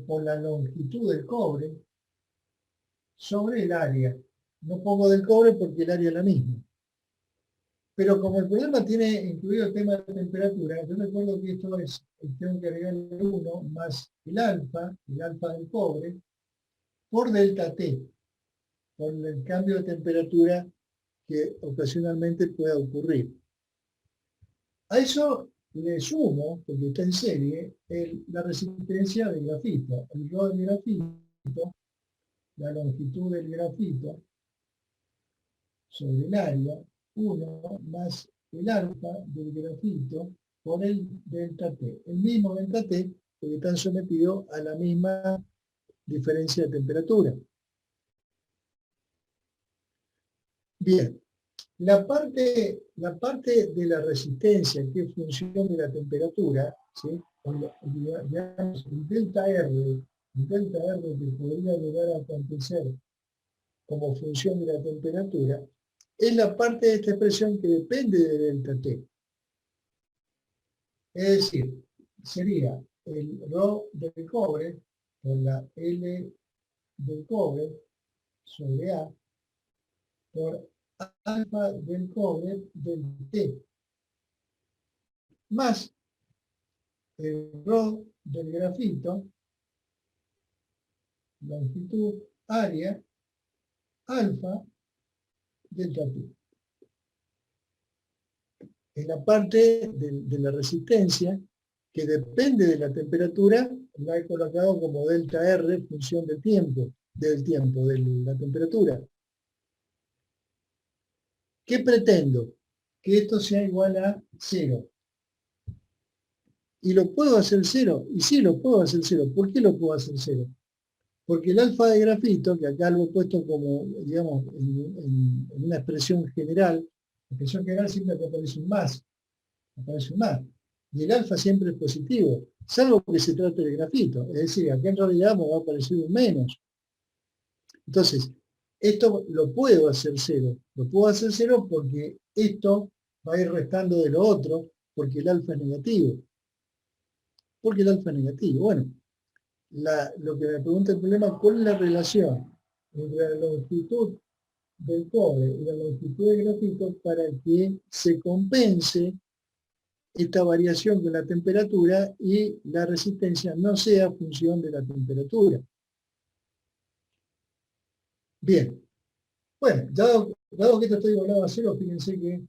por la longitud del cobre sobre el área. No pongo del cobre porque el área es la misma. Pero como el problema tiene incluido el tema de la temperatura, yo recuerdo que esto es, tengo que agregarle 1 más el alfa del cobre, por delta T, por el cambio de temperatura que ocasionalmente pueda ocurrir. A eso le sumo, porque está en serie, la resistencia del grafito, el rho del grafito, la longitud del grafito sobre el área, 1 más el alfa del grafito por el delta T. El mismo delta T, porque están sometidos a la misma diferencia de temperatura. Bien, la parte de la resistencia que es función de la temperatura, ¿sí? Digamos, el delta R que podría llegar a acontecer como función de la temperatura, es la parte de esta expresión que depende de delta T. Es decir, sería el ρ del cobre por la L del cobre sobre A por alfa del cobre del T más el ρ del grafito, longitud, área, alfa, delta T. En la parte de la resistencia, que depende de la temperatura, la he colocado como delta R en función del tiempo, de la temperatura. ¿Qué pretendo? Que esto sea igual a 0. ¿Y lo puedo hacer 0? Y sí, lo puedo hacer 0. ¿Por qué lo puedo hacer 0? Porque el alfa de grafito, que acá lo he puesto como, digamos, en una expresión general siempre que aparece un más. Aparece un más. Y el alfa siempre es positivo, salvo que se trate de grafito. Es decir, acá en realidad me va a aparecer un menos. Entonces, esto lo puedo hacer 0. Lo puedo hacer 0 porque esto va a ir restando de lo otro, porque el alfa es negativo. Porque el alfa es negativo. Bueno, lo que me pregunta el problema, ¿cuál es la relación entre la longitud del cobre y la longitud del grafito para que se compense esta variación con la temperatura y la resistencia no sea función de la temperatura? Bien. Bueno, dado que esto está igualado a 0, fíjense que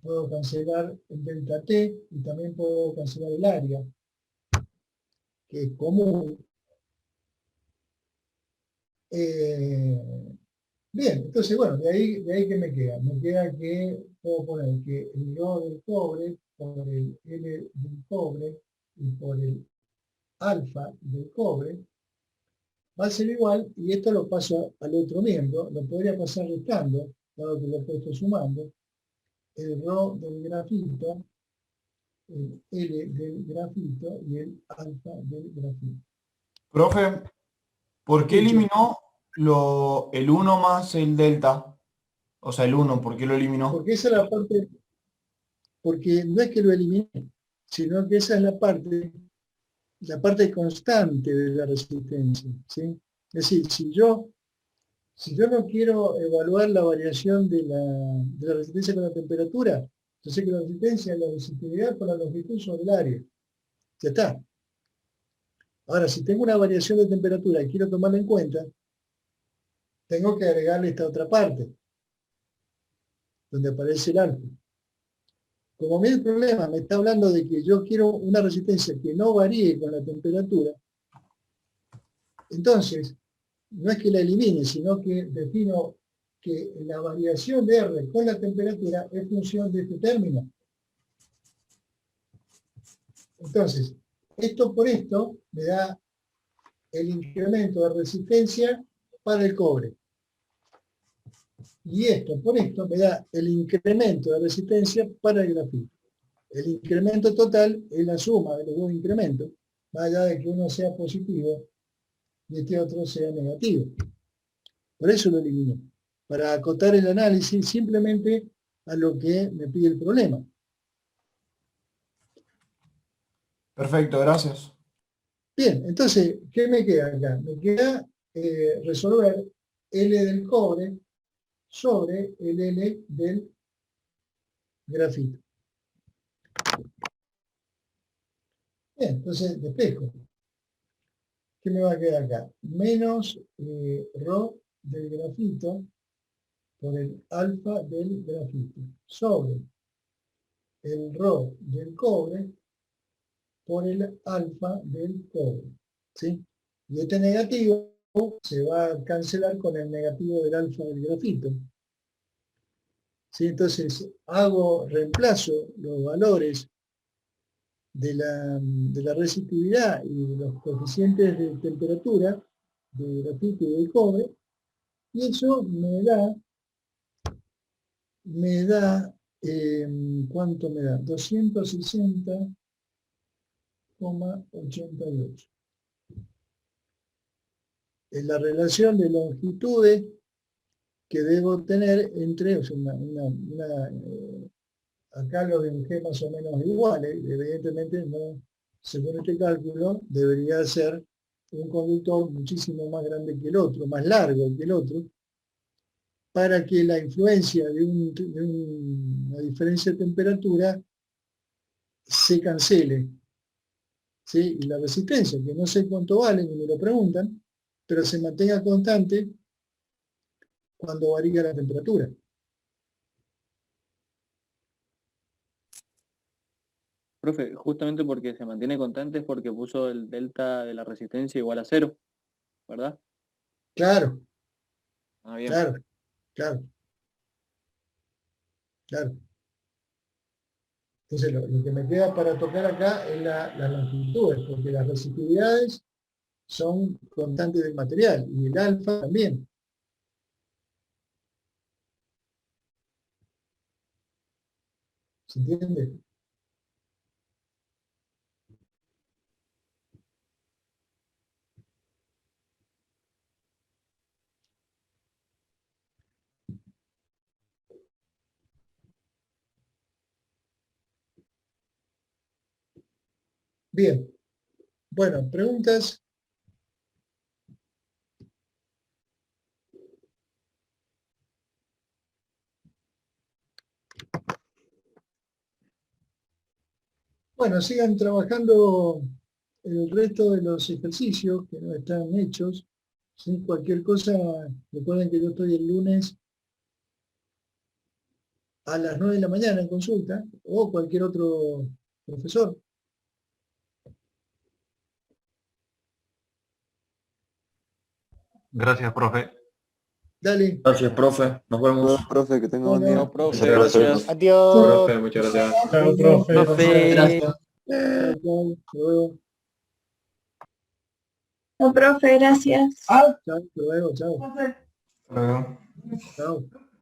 puedo cancelar el delta T y también puedo cancelar el área, que es común. Bien, entonces, bueno, de ahí que me queda. Me queda que puedo poner que el ρ del cobre por el L del cobre y por el alfa del cobre va a ser igual, y esto lo paso al otro miembro, lo podría pasar restando, dado que lo he puesto sumando, el ρ del grafito, el L del grafito y el alfa del grafito. Profe, ¿por qué eliminó el 1 más el delta? O sea, el 1, ¿por qué lo eliminó? Porque esa es la parte, porque no es que lo eliminé, sino que esa es la parte constante de la resistencia, ¿sí? Es decir, si yo no quiero evaluar la variación de la resistencia con la temperatura, yo sé que la resistencia es la resistividad por la longitud sobre el área. Ya está. Ahora, si tengo una variación de temperatura y quiero tomarla en cuenta, tengo que agregarle esta otra parte, donde aparece el alfa. Como el problema me está hablando de que yo quiero una resistencia que no varíe con la temperatura, entonces, no es que la elimine, sino que defino que la variación de R con la temperatura es función de este término. Entonces, esto por esto me da el incremento de resistencia para el cobre. Y esto por esto me da el incremento de resistencia para el grafito. El incremento total es la suma de los dos incrementos, más allá de que uno sea positivo y este otro sea negativo. Por eso lo elimino, para acotar el análisis simplemente a lo que me pide el problema. Perfecto, gracias. Bien, entonces, ¿qué me queda acá? Me queda resolver L del cobre sobre el L del grafito. Bien, entonces despejo. ¿Qué me va a quedar acá? Menos ρ del grafito por el alfa del grafito sobre el ρ del cobre por el alfa del cobre. ¿Sí? Y este negativo se va a cancelar con el negativo del alfa del grafito. ¿Sí? Entonces reemplazo los valores de la resistividad y de los coeficientes de temperatura del grafito y del cobre, y eso me da, ¿cuánto me da? 260,88. Es la relación de longitudes que debo tener entre, o sea, acá lo dibujé más o menos iguales, evidentemente no según este cálculo, debería ser un conductor muchísimo más grande que el otro, más largo que el otro, para que la influencia de una diferencia de temperatura se cancele. ¿Sí? Y la resistencia, que no sé cuánto vale, ni me lo preguntan, pero se mantenga constante cuando varía la temperatura. Profe, justamente porque se mantiene constante es porque puso el delta de la resistencia igual a 0, ¿verdad? Claro, Ah, bien. claro, claro, claro. Entonces lo que me queda para tocar acá es las longitudes, porque las resistividades son constantes del material y el alfa también. ¿Se entiende? Bien. Bueno, preguntas. Bueno, sigan trabajando el resto de los ejercicios que no están hechos. ¿Sí? Cualquier cosa, recuerden que yo estoy el lunes a las 9 de la mañana en consulta, o cualquier otro profesor. Gracias, profe. Dale. Gracias, profe. Nos vemos. Bueno, profe, que tenga buen día. No, profe, Muchas gracias. gracias. Adiós. Profe, muchas gracias. Chao, profe. Profe, gracias. Chao, chao. Hasta luego. No, profe, gracias. Chao, hasta luego. Chao. Hasta luego. Chao.